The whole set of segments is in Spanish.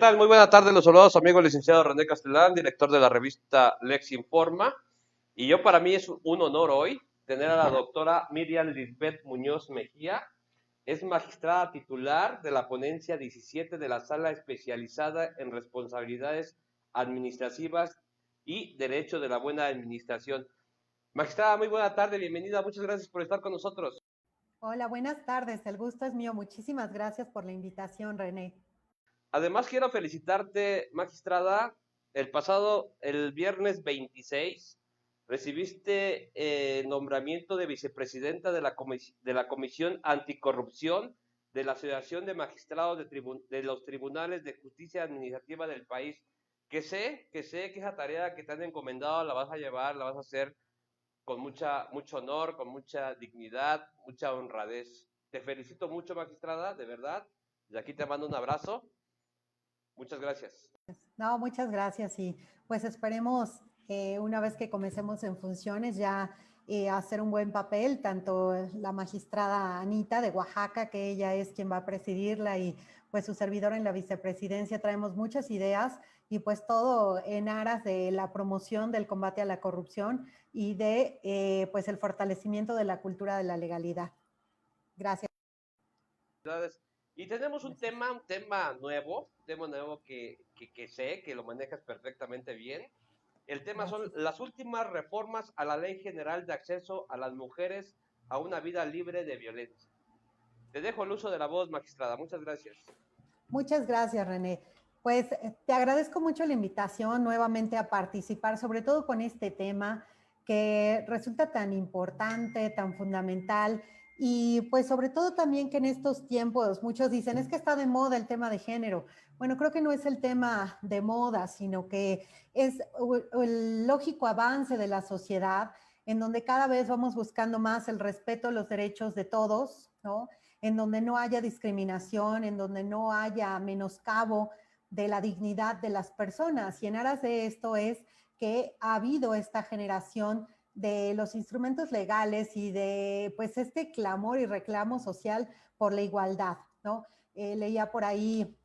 tal? Muy buena tarde, los saludos, amigo licenciado René Castellán, director de la revista Lex Informa. Y yo para mí es un honor hoy tener a la doctora Miriam Lisbeth Muñoz Mejía. Es magistrada titular de la ponencia 17 de la sala especializada en responsabilidades administrativas y derecho de la buena administración. Magistrada, muy buena tarde, bienvenida, muchas gracias por estar con nosotros. Hola, buenas tardes. El gusto es mío. Muchísimas gracias por la invitación, René. Además, quiero felicitarte, magistrada. El viernes 26, recibiste el nombramiento de vicepresidenta de la Comisión Anticorrupción de la Asociación de Magistrados de los Tribunales de Justicia Administrativa del país. Que sé que esa tarea que te han encomendado la vas a llevar, la vas a hacer con mucho honor, con mucha dignidad, mucha honradez. Te felicito mucho, magistrada, de verdad. De aquí te mando un abrazo. Muchas gracias. No, muchas gracias y pues esperemos una vez que comencemos en funciones ya hacer un buen papel, tanto la magistrada Anita de Oaxaca, que ella es quien va a presidirla, y pues su servidor en la vicepresidencia. Traemos muchas ideas y pues todo en aras de la promoción del combate a la corrupción y de pues el fortalecimiento de la cultura de la legalidad. Gracias. Y tenemos Gracias. un tema nuevo que sé que lo manejas perfectamente bien. El tema son Gracias. las últimas reformas a la Ley General de Acceso a las Mujeres a una vida libre de violencia. Te dejo el uso de la voz, magistrada. Muchas gracias. Muchas gracias, René. Pues te agradezco mucho la invitación nuevamente a participar, sobre todo con este tema que resulta tan importante, tan fundamental, y pues sobre todo también que en estos tiempos muchos dicen, es que está de moda el tema de género. Bueno, creo que no es el tema de moda, sino que es el lógico avance de la sociedad en donde cada vez vamos buscando más el respeto a los derechos de todos, ¿no? En donde no haya discriminación, en donde no haya menoscabo de la dignidad de las personas. Y en aras de esto es que ha habido esta generación de los instrumentos legales y de pues este clamor y reclamo social por la igualdad, ¿no? Leía por ahí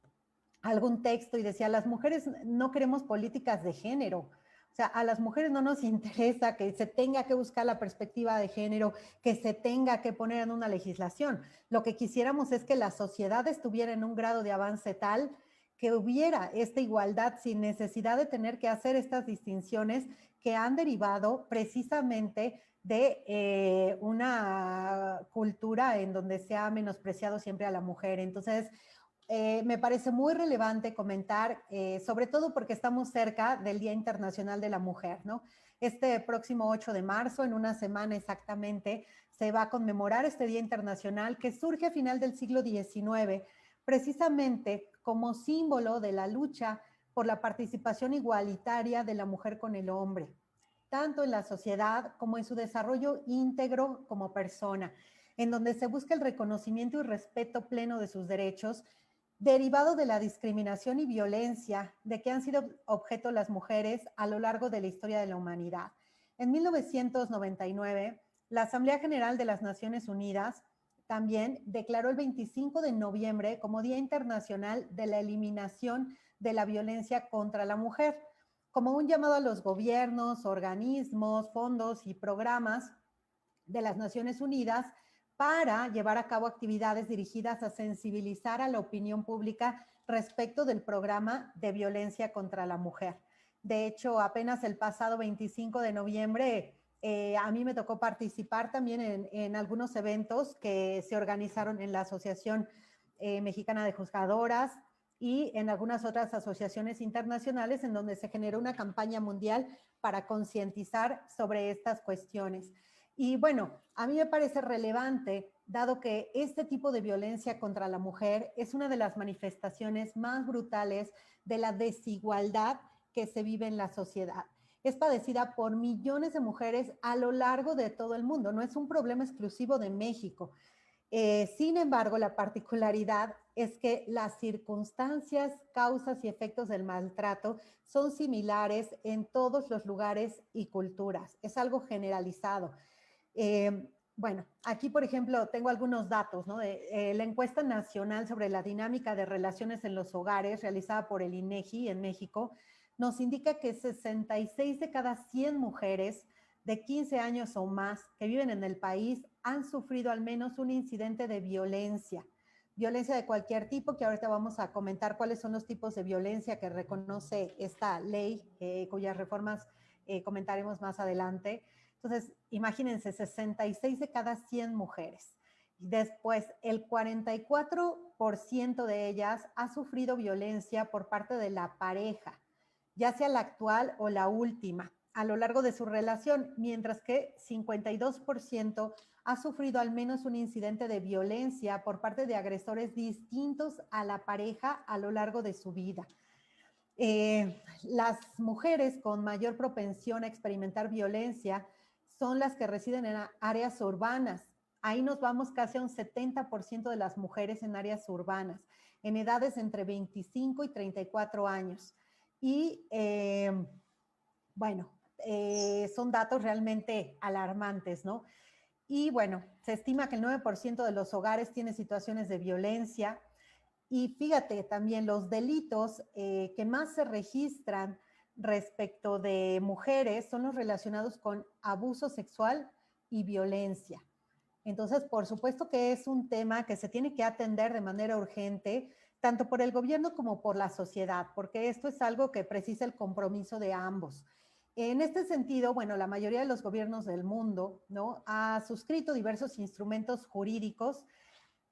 algún texto y decía, las mujeres no queremos políticas de género. O sea, a las mujeres no nos interesa que se tenga que buscar la perspectiva de género, que se tenga que poner en una legislación. Lo que quisiéramos es que la sociedad estuviera en un grado de avance tal que hubiera esta igualdad sin necesidad de tener que hacer estas distinciones que han derivado precisamente de una cultura en donde se ha menospreciado siempre a la mujer. Entonces, me parece muy relevante comentar, sobre todo porque estamos cerca del Día Internacional de la Mujer, ¿no? Este próximo 8 de marzo, en una semana exactamente, se va a conmemorar este Día Internacional que surge a final del siglo XIX, precisamente como símbolo de la lucha por la participación igualitaria de la mujer con el hombre, tanto en la sociedad como en su desarrollo íntegro como persona, en donde se busca el reconocimiento y respeto pleno de sus derechos derivado de la discriminación y violencia de que han sido objeto las mujeres a lo largo de la historia de la humanidad. En 1999, la Asamblea General de las Naciones Unidas también declaró el 25 de noviembre como Día Internacional de la Eliminación de la Violencia contra la Mujer, como un llamado a los gobiernos, organismos, fondos y programas de las Naciones Unidas para llevar a cabo actividades dirigidas a sensibilizar a la opinión pública respecto del programa de violencia contra la mujer. De hecho, apenas el pasado 25 de noviembre, a mí me tocó participar también en algunos eventos que se organizaron en la Asociación Mexicana de Juzgadoras y en algunas otras asociaciones internacionales en donde se generó una campaña mundial para concientizar sobre estas cuestiones. Y bueno, a mí me parece relevante, dado que este tipo de violencia contra la mujer es una de las manifestaciones más brutales de la desigualdad que se vive en la sociedad. Es padecida por millones de mujeres a lo largo de todo el mundo, no es un problema exclusivo de México. Sin embargo, la particularidad es que las circunstancias, causas y efectos del maltrato son similares en todos los lugares y culturas. Es algo generalizado. Bueno, aquí, por ejemplo, tengo algunos datos, ¿no? La encuesta nacional sobre la dinámica de relaciones en los hogares, realizada por el INEGI en México, nos indica que 66 de cada 100 mujeres de 15 años o más que viven en el país han sufrido al menos un incidente de violencia de cualquier tipo, que ahorita vamos a comentar cuáles son los tipos de violencia que reconoce esta ley, cuyas reformas comentaremos más adelante. Entonces, imagínense, 66 de cada 100 mujeres. Después, el 44% de ellas ha sufrido violencia por parte de la pareja, ya sea la actual o la última, a lo largo de su relación, mientras que 52% ha sufrido al menos un incidente de violencia por parte de agresores distintos a la pareja a lo largo de su vida. Las mujeres con mayor propensión a experimentar violencia son las que residen en áreas urbanas. Ahí nos vamos casi a un 70% de las mujeres en áreas urbanas, en edades entre 25 y 34 años. Y bueno, son datos realmente alarmantes, ¿no? Y bueno, se estima que el 9% de los hogares tiene situaciones de violencia. Y fíjate, también los delitos que más se registran respecto de mujeres son los relacionados con abuso sexual y violencia. Entonces, por supuesto que es un tema que se tiene que atender de manera urgente, tanto por el gobierno como por la sociedad, porque esto es algo que precisa el compromiso de ambos. En este sentido, bueno, la mayoría de los gobiernos del mundo, ¿no?, ha suscrito diversos instrumentos jurídicos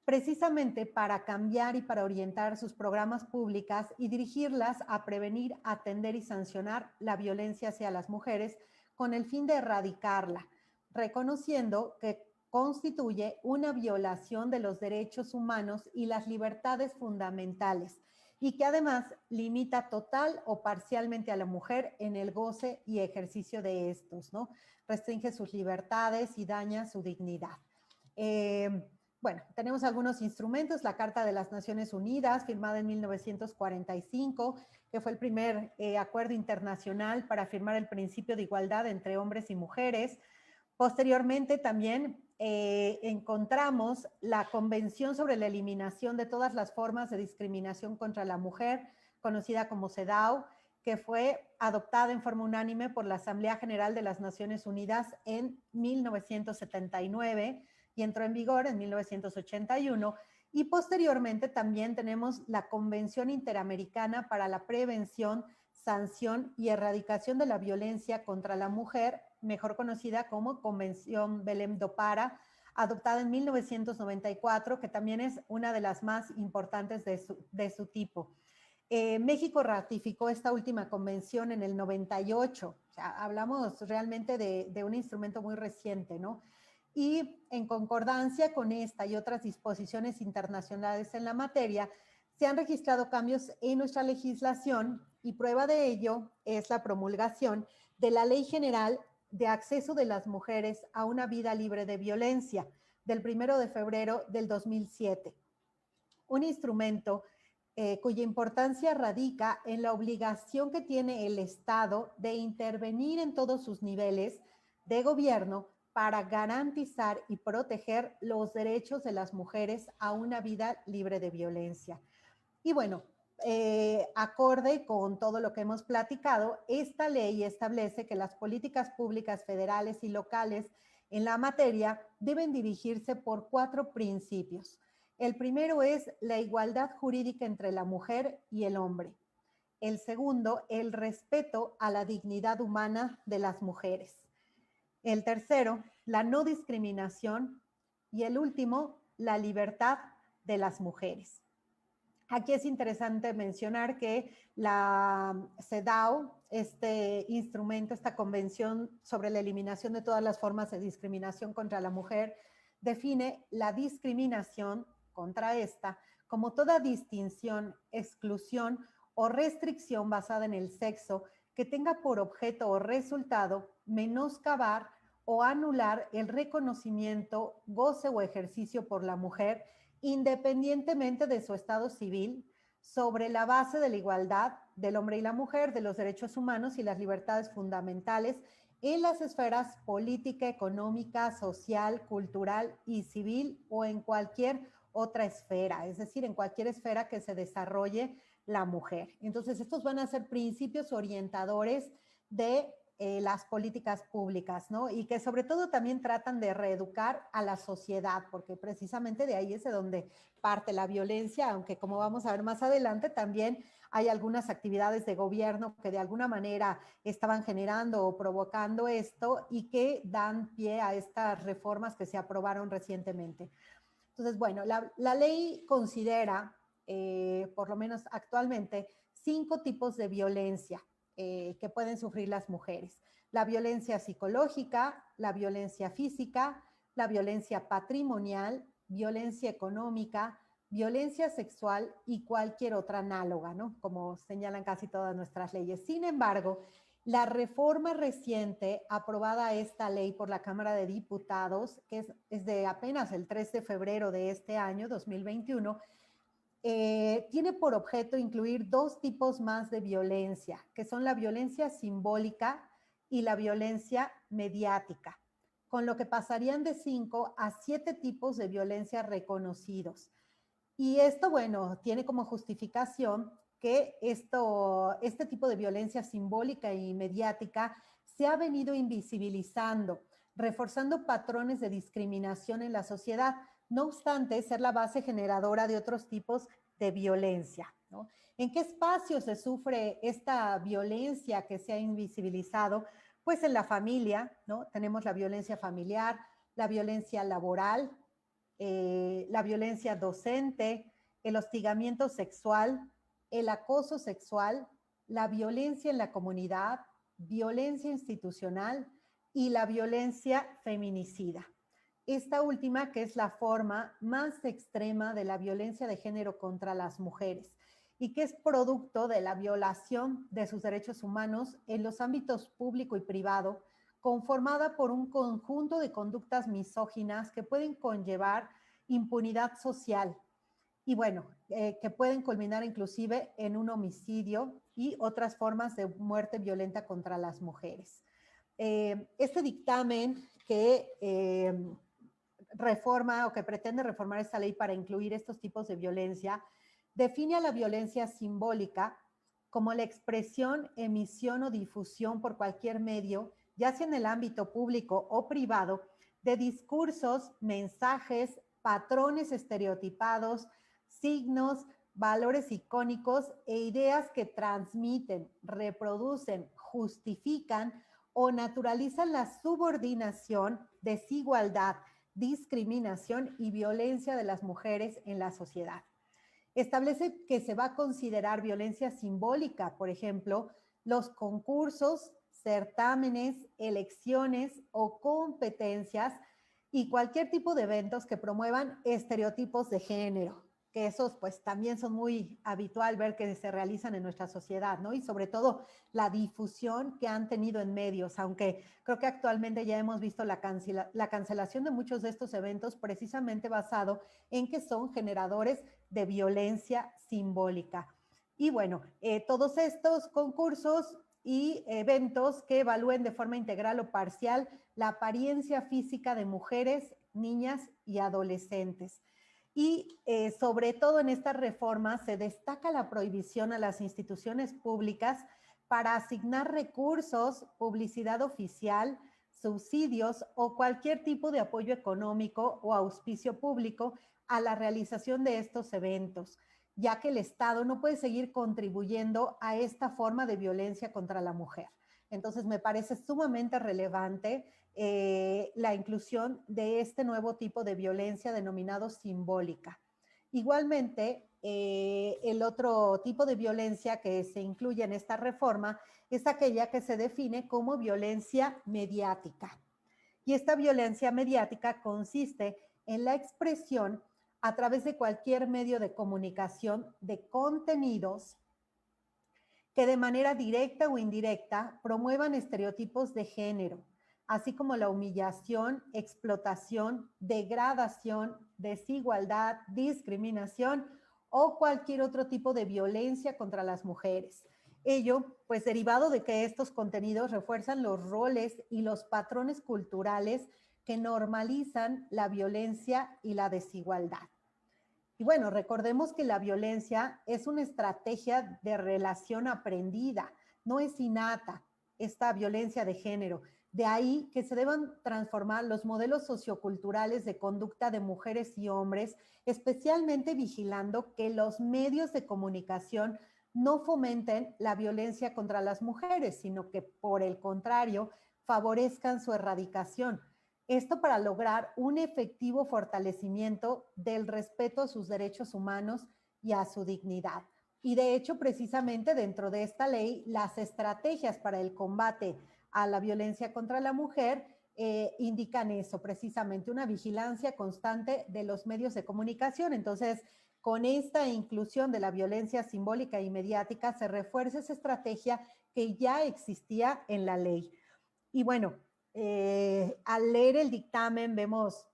precisamente para cambiar y para orientar sus programas públicas y dirigirlas a prevenir, atender y sancionar la violencia hacia las mujeres con el fin de erradicarla, reconociendo que constituye una violación de los derechos humanos y las libertades fundamentales y que además limita total o parcialmente a la mujer en el goce y ejercicio de estos, ¿no? Restringe sus libertades y daña su dignidad. Bueno, tenemos algunos instrumentos, la Carta de las Naciones Unidas, firmada en 1945, que fue el primer acuerdo internacional para afirmar el principio de igualdad entre hombres y mujeres. Posteriormente también encontramos la Convención sobre la Eliminación de todas las formas de discriminación contra la mujer, conocida como CEDAW, que fue adoptada en forma unánime por la Asamblea General de las Naciones Unidas en 1979 y entró en vigor en 1981. Y posteriormente también tenemos la Convención Interamericana para la Prevención, Sanción y Erradicación de la Violencia contra la Mujer, mejor conocida como Convención Belém do Pará, adoptada en 1994, que también es una de las más importantes de su tipo. México ratificó esta última convención en el 98, o sea, hablamos realmente de un instrumento muy reciente, ¿no? Y en concordancia con esta y otras disposiciones internacionales en la materia, se han registrado cambios en nuestra legislación y prueba de ello es la promulgación de la Ley General de Acceso de las Mujeres a una Vida Libre de Violencia del 1 de febrero del 2007. Un instrumento cuya importancia radica en la obligación que tiene el Estado de intervenir en todos sus niveles de gobierno para garantizar y proteger los derechos de las mujeres a una vida libre de violencia. Y bueno, acorde con todo lo que hemos platicado, esta ley establece que las políticas públicas federales y locales en la materia deben dirigirse por 4 principios. El primero es la igualdad jurídica entre la mujer y el hombre. El segundo, el respeto a la dignidad humana de las mujeres. El tercero, la no discriminación. Y el último, la libertad de las mujeres. Aquí es interesante mencionar que la CEDAW, este instrumento, esta convención sobre la eliminación de todas las formas de discriminación contra la mujer, define la discriminación contra esta como toda distinción, exclusión o restricción basada en el sexo que tenga por objeto o resultado menoscabar o anular el reconocimiento, goce o ejercicio por la mujer, independientemente de su estado civil, sobre la base de la igualdad del hombre y la mujer, de los derechos humanos y las libertades fundamentales en las esferas política, económica, social, cultural y civil o en cualquier otra esfera, es decir, en cualquier esfera que se desarrolle la mujer. Entonces, estos van a ser principios orientadores de las políticas públicas, ¿no? Y que sobre todo también tratan de reeducar a la sociedad, porque precisamente de ahí es de donde parte la violencia, aunque como vamos a ver más adelante, también hay algunas actividades de gobierno que de alguna manera estaban generando o provocando esto y que dan pie a estas reformas que se aprobaron recientemente. Entonces, bueno, la ley considera, por lo menos actualmente, 5 tipos de violencia que pueden sufrir las mujeres. La violencia psicológica, la violencia física, la violencia patrimonial, violencia económica, violencia sexual y cualquier otra análoga, ¿no? Como señalan casi todas nuestras leyes. Sin embargo, la reforma reciente aprobada esta ley por la Cámara de Diputados, que es de apenas el 3 de febrero de este año, 2021, tiene por objeto incluir 2 tipos más de violencia, que son la violencia simbólica y la violencia mediática, con lo que pasarían de 5 a 7 tipos de violencia reconocidos. Y esto, bueno, tiene como justificación que este tipo de violencia simbólica y mediática se ha venido invisibilizando, reforzando patrones de discriminación en la sociedad, no obstante ser la base generadora de otros tipos de violencia, ¿no? ¿En qué espacios se sufre esta violencia que se ha invisibilizado? Pues en la familia, ¿no? Tenemos la violencia familiar, la violencia laboral, la violencia docente, el hostigamiento sexual, el acoso sexual, la violencia en la comunidad, violencia institucional y la violencia feminicida. Esta última, que es la forma más extrema de la violencia de género contra las mujeres y que es producto de la violación de sus derechos humanos en los ámbitos público y privado, conformada por un conjunto de conductas misóginas que pueden conllevar impunidad social y bueno, que pueden culminar inclusive en un homicidio y otras formas de muerte violenta contra las mujeres. Este dictamen que reforma o que pretende reformar esta ley para incluir estos tipos de violencia define a la violencia simbólica como la expresión, emisión o difusión por cualquier medio, ya sea en el ámbito público o privado, de discursos, mensajes, patrones estereotipados, signos, valores icónicos e ideas que transmiten, reproducen, justifican o naturalizan la subordinación, desigualdad, discriminación y violencia de las mujeres en la sociedad. Establece que se va a considerar violencia simbólica, por ejemplo, los concursos, certámenes, elecciones o competencias y cualquier tipo de eventos que promuevan estereotipos de género, que esos pues también son muy habitual ver que se realizan en nuestra sociedad, ¿no? Y sobre todo la difusión que han tenido en medios, aunque creo que actualmente ya hemos visto la cancelación de muchos de estos eventos precisamente basado en que son generadores de violencia simbólica. Y bueno, todos estos concursos y eventos que evalúen de forma integral o parcial la apariencia física de mujeres, niñas y adolescentes. Y sobre todo en esta reforma se destaca la prohibición a las instituciones públicas para asignar recursos, publicidad oficial, subsidios o cualquier tipo de apoyo económico o auspicio público a la realización de estos eventos, ya que el Estado no puede seguir contribuyendo a esta forma de violencia contra la mujer. Entonces, me parece sumamente relevante la inclusión de este nuevo tipo de violencia denominado simbólica. Igualmente, el otro tipo de violencia que se incluye en esta reforma es aquella que se define como violencia mediática. Y esta violencia mediática consiste en la expresión a través de cualquier medio de comunicación de contenidos que de manera directa o indirecta promuevan estereotipos de género, así como la humillación, explotación, degradación, desigualdad, discriminación o cualquier otro tipo de violencia contra las mujeres. Ello, pues derivado de que estos contenidos refuerzan los roles y los patrones culturales que normalizan la violencia y la desigualdad. Y bueno, recordemos que la violencia es una estrategia de relación aprendida, no es innata esta violencia de género. De ahí que se deban transformar los modelos socioculturales de conducta de mujeres y hombres, especialmente vigilando que los medios de comunicación no fomenten la violencia contra las mujeres, sino que por el contrario favorezcan su erradicación. Esto para lograr un efectivo fortalecimiento del respeto a sus derechos humanos y a su dignidad. Y de hecho, precisamente dentro de esta ley, las estrategias para el combate a la violencia contra la mujer indican eso, precisamente una vigilancia constante de los medios de comunicación. Entonces, con esta inclusión de la violencia simbólica y mediática, se refuerza esa estrategia que ya existía en la ley. Y bueno, al leer el dictamen vemos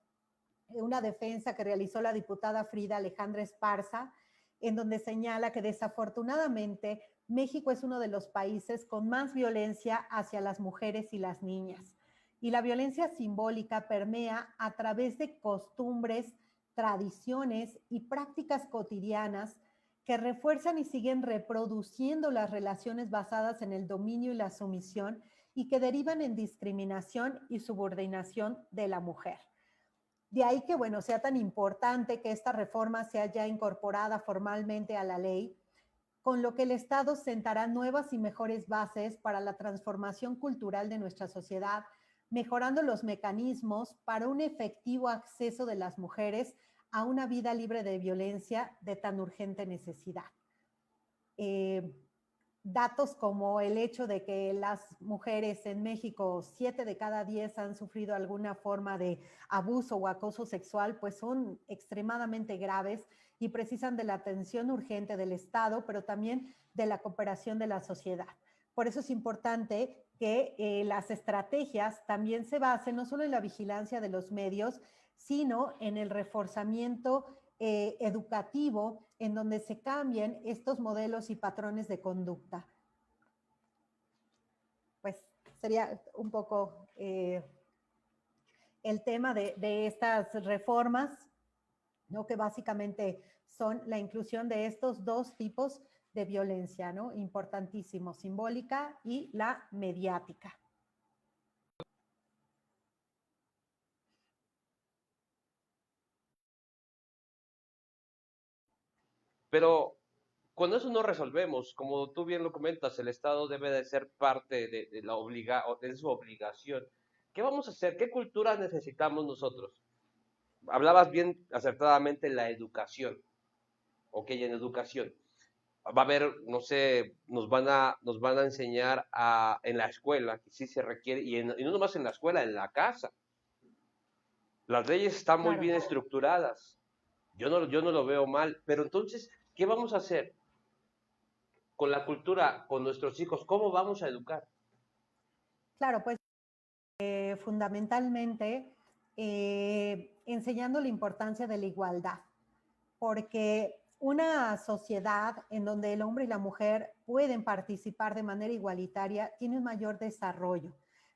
una defensa que realizó la diputada Frida Alejandra Esparza, en donde señala que desafortunadamente México es uno de los países con más violencia hacia las mujeres y las niñas. Y la violencia simbólica permea a través de costumbres, tradiciones y prácticas cotidianas que refuerzan y siguen reproduciendo las relaciones basadas en el dominio y la sumisión y que derivan en discriminación y subordinación de la mujer. De ahí que, bueno, sea tan importante que esta reforma sea ya incorporada formalmente a la ley, con lo que el Estado sentará nuevas y mejores bases para la transformación cultural de nuestra sociedad, mejorando los mecanismos para un efectivo acceso de las mujeres a una vida libre de violencia de tan urgente necesidad. Datos como el hecho de que las mujeres en México, 7 de cada 10 han sufrido alguna forma de abuso o acoso sexual, pues son extremadamente graves y precisan de la atención urgente del Estado, pero también de la cooperación de la sociedad. Por eso es importante que las estrategias también se basen no solo en la vigilancia de los medios, sino en el reforzamiento educativo en donde se cambien estos modelos y patrones de conducta. Pues sería un poco el tema de estas reformas, ¿no? Que básicamente son la inclusión de estos dos tipos de violencia, ¿no? Importantísimo, simbólica y la mediática. Pero cuando eso no resolvemos, como tú bien lo comentas, el Estado debe de ser parte de su obligación. ¿Qué vamos a hacer? ¿Qué cultura necesitamos nosotros? Hablabas bien acertadamente en la educación. Ok, en educación. Va a haber, no sé, nos van a enseñar en la escuela, que sí se requiere, y no nomás en la escuela, en la casa. Las leyes están muy Claro. bien estructuradas. Yo no lo veo mal, pero entonces, ¿qué vamos a hacer con la cultura, con nuestros hijos? ¿Cómo vamos a educar? Claro, pues fundamentalmente enseñando la importancia de la igualdad, porque una sociedad en donde el hombre y la mujer pueden participar de manera igualitaria tiene un mayor desarrollo,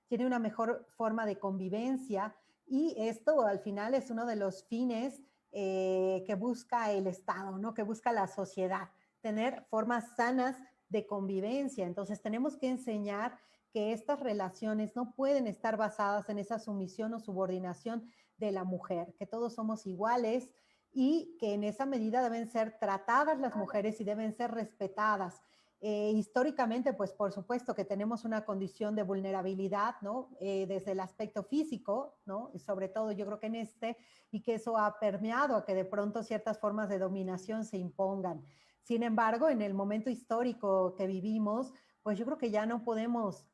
tiene una mejor forma de convivencia y esto al final es uno de los fines que busca el Estado, ¿no? Que busca la sociedad, tener formas sanas de convivencia. Entonces tenemos que enseñar que estas relaciones no pueden estar basadas en esa sumisión o subordinación de la mujer, que todos somos iguales y que en esa medida deben ser tratadas las mujeres y deben ser respetadas. Históricamente, pues por supuesto que tenemos una condición de vulnerabilidad, ¿no? Desde el aspecto físico, ¿no? Y sobre todo yo creo que en y que eso ha permeado a que de pronto ciertas formas de dominación se impongan. Sin embargo, en el momento histórico que vivimos, pues yo creo que ya no podemos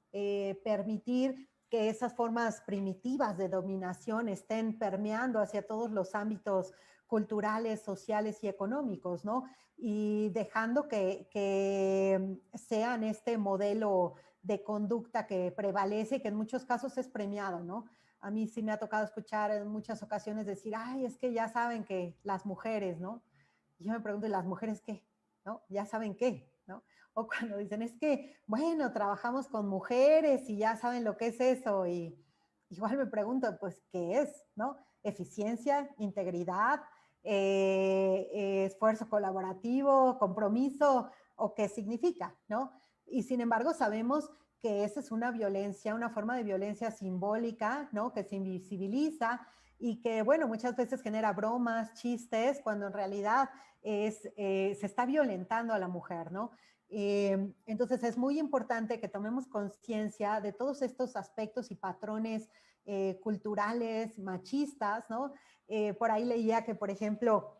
permitir que esas formas primitivas de dominación estén permeando hacia todos los ámbitos culturales, sociales y económicos, ¿no? Y dejando que sean este modelo de conducta que prevalece, que en muchos casos es premiado, ¿no? A mí sí me ha tocado escuchar en muchas ocasiones decir, ay, es que ya saben que las mujeres, ¿no? Y yo me pregunto, ¿y las mujeres qué? ¿No? ¿Ya saben qué? ¿No? o cuando dicen, es que, bueno, trabajamos con mujeres y ya saben lo que es eso, y igual me pregunto, pues, ¿qué es? ¿No? Eficiencia, integridad, esfuerzo colaborativo, compromiso, o qué significa, ¿no? Y sin embargo sabemos que esa es una violencia, una forma de violencia simbólica, ¿no? Que se invisibiliza y que, bueno, muchas veces genera bromas, chistes, cuando en realidad se está violentando a la mujer, ¿no? Entonces es muy importante que tomemos conciencia de todos estos aspectos y patrones culturales, machistas, ¿no? Por ahí leía que, por ejemplo,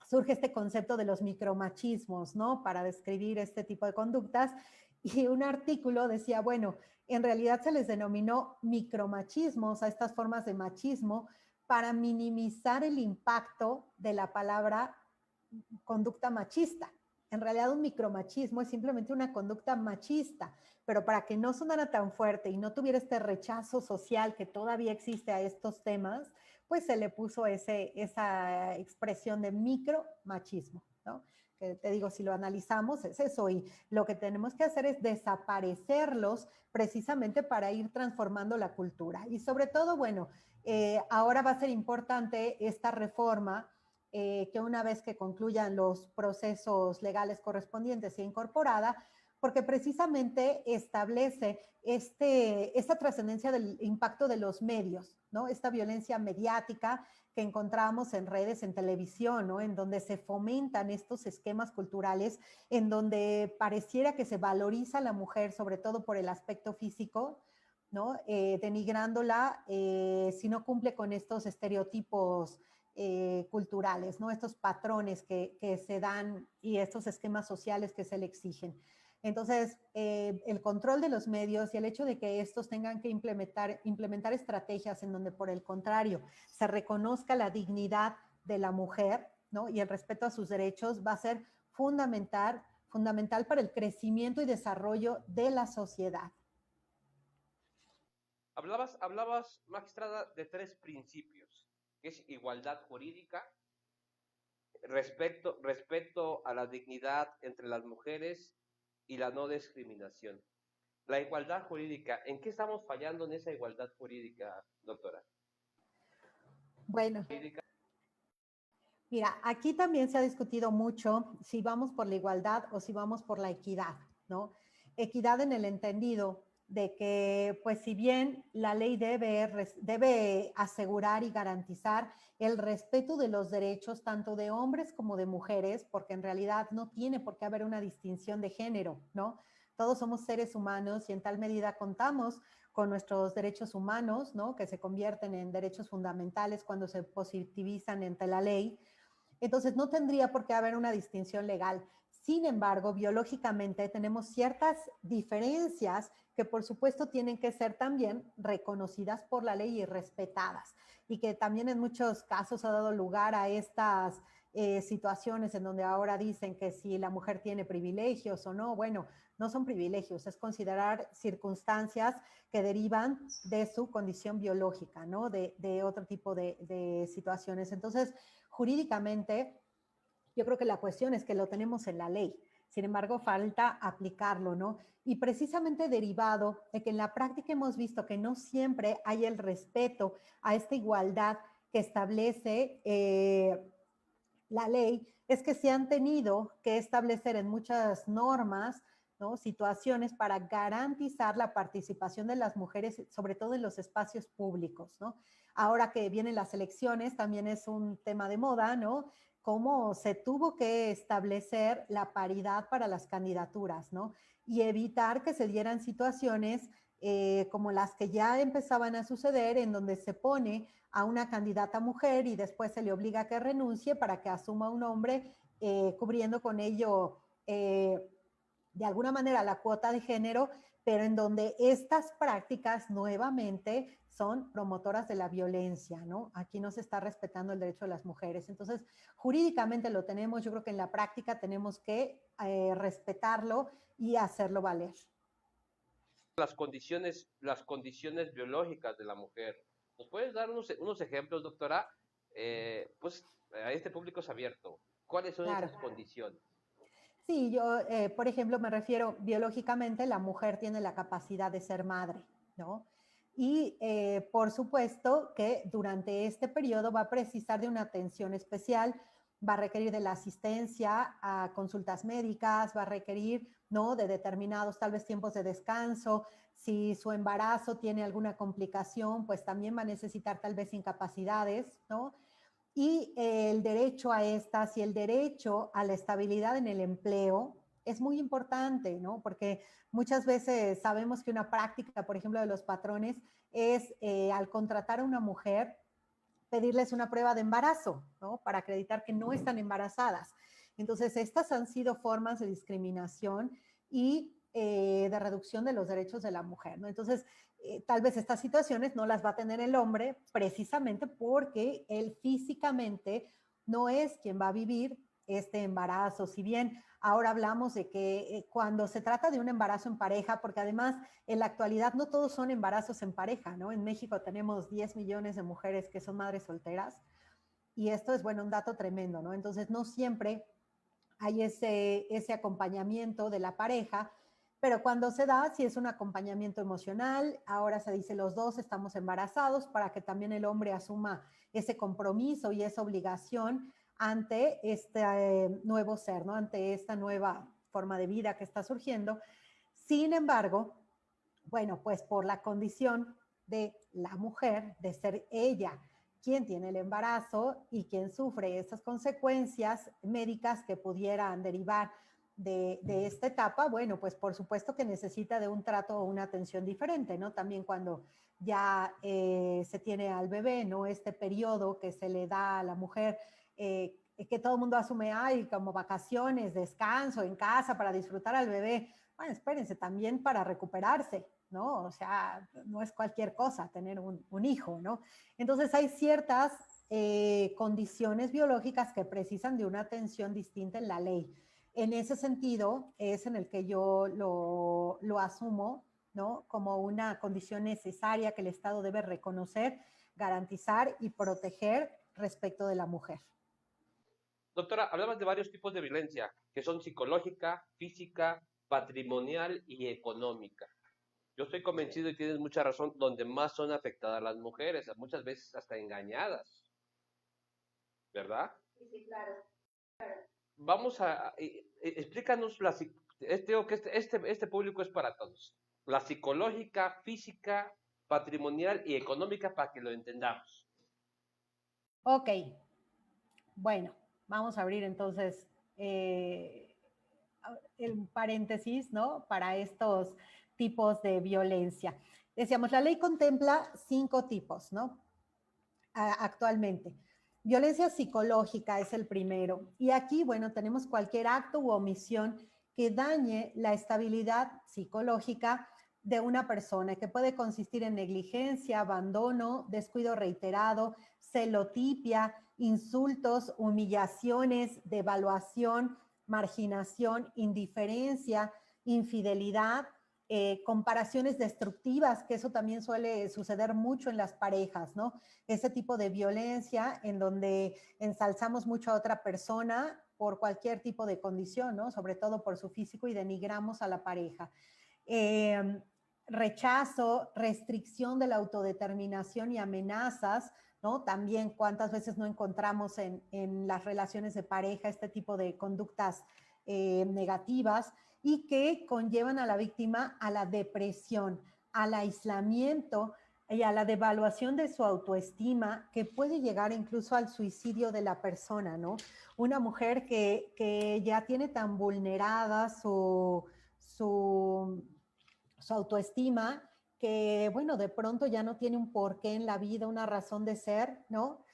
surge este concepto de los micromachismos, ¿no? Para describir este tipo de conductas. Y un artículo decía, bueno, en realidad se les denominó micromachismos a estas formas de machismo para minimizar el impacto de la palabra conducta machista. En realidad un micromachismo es simplemente una conducta machista, pero para que no sonara tan fuerte y no tuviera este rechazo social que todavía existe a estos temas, pues se le puso esa expresión de micromachismo, ¿no? Que te digo, si lo analizamos es eso, y lo que tenemos que hacer es desaparecerlos precisamente para ir transformando la cultura. Y sobre todo, bueno, ahora va a ser importante esta reforma que una vez que concluyan los procesos legales correspondientes sea incorporada, porque precisamente establece esta trascendencia del impacto de los medios, ¿no? Esta violencia mediática que encontramos en redes, en televisión, ¿no? En donde se fomentan estos esquemas culturales, en donde pareciera que se valoriza a la mujer, sobre todo por el aspecto físico, ¿no? Denigrándola si no cumple con estos estereotipos culturales, ¿no? Estos patrones que se dan y estos esquemas sociales que se le exigen. Entonces, el control de los medios y el hecho de que estos tengan que implementar estrategias en donde, por el contrario, se reconozca la dignidad de la mujer, ¿no? Y el respeto a sus derechos va a ser fundamental para el crecimiento y desarrollo de la sociedad. Hablabas, magistrada, de tres principios, que es igualdad jurídica, respeto a la dignidad entre las mujeres y la no discriminación. La igualdad jurídica, ¿en qué estamos fallando en esa igualdad jurídica, doctora? Bueno, mira, aquí también se ha discutido mucho si vamos por la igualdad o si vamos por la equidad, ¿no? Equidad en el entendido de que, pues si bien la ley debe asegurar y garantizar el respeto de los derechos tanto de hombres como de mujeres, porque en realidad no tiene por qué haber una distinción de género, ¿no? Todos somos seres humanos y en tal medida contamos con nuestros derechos humanos, ¿no? Que se convierten en derechos fundamentales cuando se positivizan ante la ley. Entonces, no tendría por qué haber una distinción legal. Sin embargo, biológicamente tenemos ciertas diferencias que por supuesto tienen que ser también reconocidas por la ley y respetadas, y que también en muchos casos ha dado lugar a estas situaciones en donde ahora dicen que si la mujer tiene privilegios o no. Bueno, no son privilegios, es considerar circunstancias que derivan de su condición biológica, ¿no? De otro tipo de situaciones. Entonces, jurídicamente, yo creo que la cuestión es que lo tenemos en la ley. Sin embargo, falta aplicarlo, ¿no? Y precisamente derivado de que en la práctica hemos visto que no siempre hay el respeto a esta igualdad que establece la ley, es que se han tenido que establecer en muchas normas, ¿no? Situaciones para garantizar la participación de las mujeres, sobre todo en los espacios públicos, ¿no? Ahora que vienen las elecciones, también es un tema de moda, ¿no? Cómo se tuvo que establecer la paridad para las candidaturas, ¿no? Y evitar que se dieran situaciones como las que ya empezaban a suceder, en donde se pone a una candidata mujer y después se le obliga a que renuncie para que asuma un hombre, cubriendo con ello de alguna manera la cuota de género, pero en donde estas prácticas nuevamente son promotoras de la violencia, ¿no? Aquí no se está respetando el derecho de las mujeres. Entonces, jurídicamente lo tenemos, yo creo que en la práctica tenemos que respetarlo y hacerlo valer. Las condiciones biológicas de la mujer. ¿Nos puedes dar unos ejemplos, doctora? Pues a este público es abierto. ¿Cuáles son Claro. esas condiciones? Sí, yo, por ejemplo, me refiero biológicamente, la mujer tiene la capacidad de ser madre, ¿no? Y por supuesto que durante este periodo va a precisar de una atención especial, va a requerir de la asistencia a consultas médicas, va a requerir, ¿no?, de determinados tal vez tiempos de descanso. Si su embarazo tiene alguna complicación, pues también va a necesitar tal vez incapacidades, ¿no? Y el derecho a estas y el derecho a la estabilidad en el empleo es muy importante, ¿no? Porque muchas veces sabemos que una práctica, por ejemplo, de los patrones es al contratar a una mujer, pedirles una prueba de embarazo, ¿no? Para acreditar que no están embarazadas. Entonces, estas han sido formas de discriminación y de reducción de los derechos de la mujer, ¿no? Entonces, tal vez estas situaciones no las va a tener el hombre precisamente porque él físicamente no es quien va a vivir este embarazo. Si bien ahora hablamos de que cuando se trata de un embarazo en pareja, porque además en la actualidad no todos son embarazos en pareja, ¿no? En México tenemos 10 millones de mujeres que son madres solteras y esto es, bueno, un dato tremendo, ¿no? Entonces no siempre hay ese acompañamiento de la pareja, pero cuando se da, sí es un acompañamiento emocional, ahora se dice los dos estamos embarazados para que también el hombre asuma ese compromiso y esa obligación ante este nuevo ser, ¿no? Ante esta nueva forma de vida que está surgiendo. Sin embargo, bueno, pues por la condición de la mujer, de ser ella quien tiene el embarazo y quien sufre esas consecuencias médicas que pudieran derivar de esta etapa, bueno, pues por supuesto que necesita de un trato o una atención diferente, ¿no? También cuando ya se tiene al bebé, ¿no? Este periodo que se le da a la mujer, que todo el mundo asume, ay, como vacaciones, descanso en casa para disfrutar al bebé. Bueno, espérense, también para recuperarse, ¿no? O sea, no es cualquier cosa tener un hijo, ¿no? Entonces hay ciertas condiciones biológicas que precisan de una atención distinta en la ley. En ese sentido es en el que yo lo asumo, ¿no? Como una condición necesaria que el Estado debe reconocer, garantizar y proteger respecto de la mujer. Doctora, hablabas de varios tipos de violencia, que son psicológica, física, patrimonial y económica. Yo estoy convencido y tienes mucha razón, donde más son afectadas las mujeres, muchas veces hasta engañadas, ¿verdad? Sí, sí, claro. Vamos explícanos este público es para todos. La psicológica, física, patrimonial y económica para que lo entendamos. Ok, bueno, vamos a abrir entonces el paréntesis, ¿no? Para estos tipos de violencia. Decíamos, la ley contempla 5 tipos, ¿no? Actualmente. Violencia psicológica es el primero. Y aquí, bueno, tenemos cualquier acto u omisión que dañe la estabilidad psicológica de una persona, que puede consistir en negligencia, abandono, descuido reiterado, celotipia, insultos, humillaciones, devaluación, marginación, indiferencia, infidelidad, comparaciones destructivas, que eso también suele suceder mucho en las parejas, ¿no? Ese tipo de violencia en donde ensalzamos mucho a otra persona por cualquier tipo de condición, ¿no? Sobre todo por su físico y denigramos a la pareja. Rechazo, restricción de la autodeterminación y amenazas, ¿no? También cuántas veces no encontramos en las relaciones de pareja este tipo de conductas negativas y que conllevan a la víctima a la depresión, al aislamiento y a la devaluación de su autoestima, que puede llegar incluso al suicidio de la persona, ¿no? Una mujer que ya tiene tan vulnerada su autoestima, que, bueno, de pronto ya no tiene un porqué en la vida, una razón de ser, ¿no?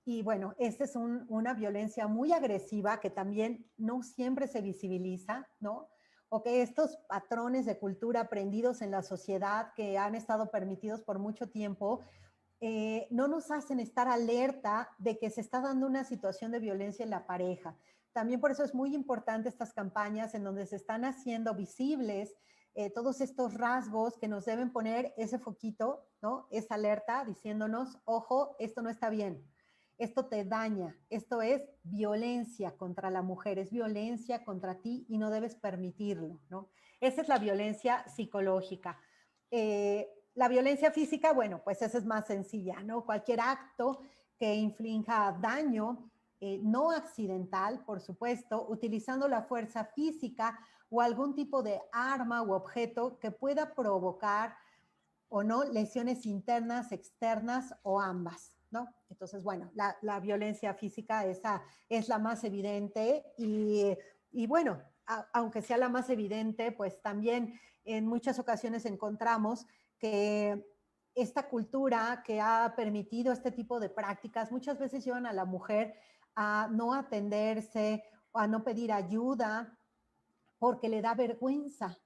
Y bueno, esta es una violencia muy agresiva que también no siempre se visibiliza, ¿no? O que estos patrones de cultura aprendidos en la sociedad que han estado permitidos por mucho tiempo, no nos hacen estar alerta de que se está dando una situación de violencia en la pareja. También por eso es muy importante estas campañas en donde se están haciendo visibles todos estos rasgos que nos deben poner ese foquito, ¿no? Esa alerta diciéndonos, ojo, esto no está bien. esto te daña, esto es violencia contra la mujer, es violencia contra ti y no debes permitirlo, ¿no? Esa es la violencia psicológica. La violencia física, bueno, pues esa es más sencilla, ¿no? Cualquier acto que inflinja daño, no accidental, por supuesto, utilizando la fuerza física o algún tipo de arma u objeto que pueda provocar o no lesiones internas, externas o ambas, ¿no? Entonces, bueno, la violencia física esa es la más evidente y bueno, aunque sea la más evidente, pues también en muchas ocasiones encontramos que esta cultura que ha permitido este tipo de prácticas muchas veces llevan a la mujer a no atenderse o a no pedir ayuda porque le da vergüenza.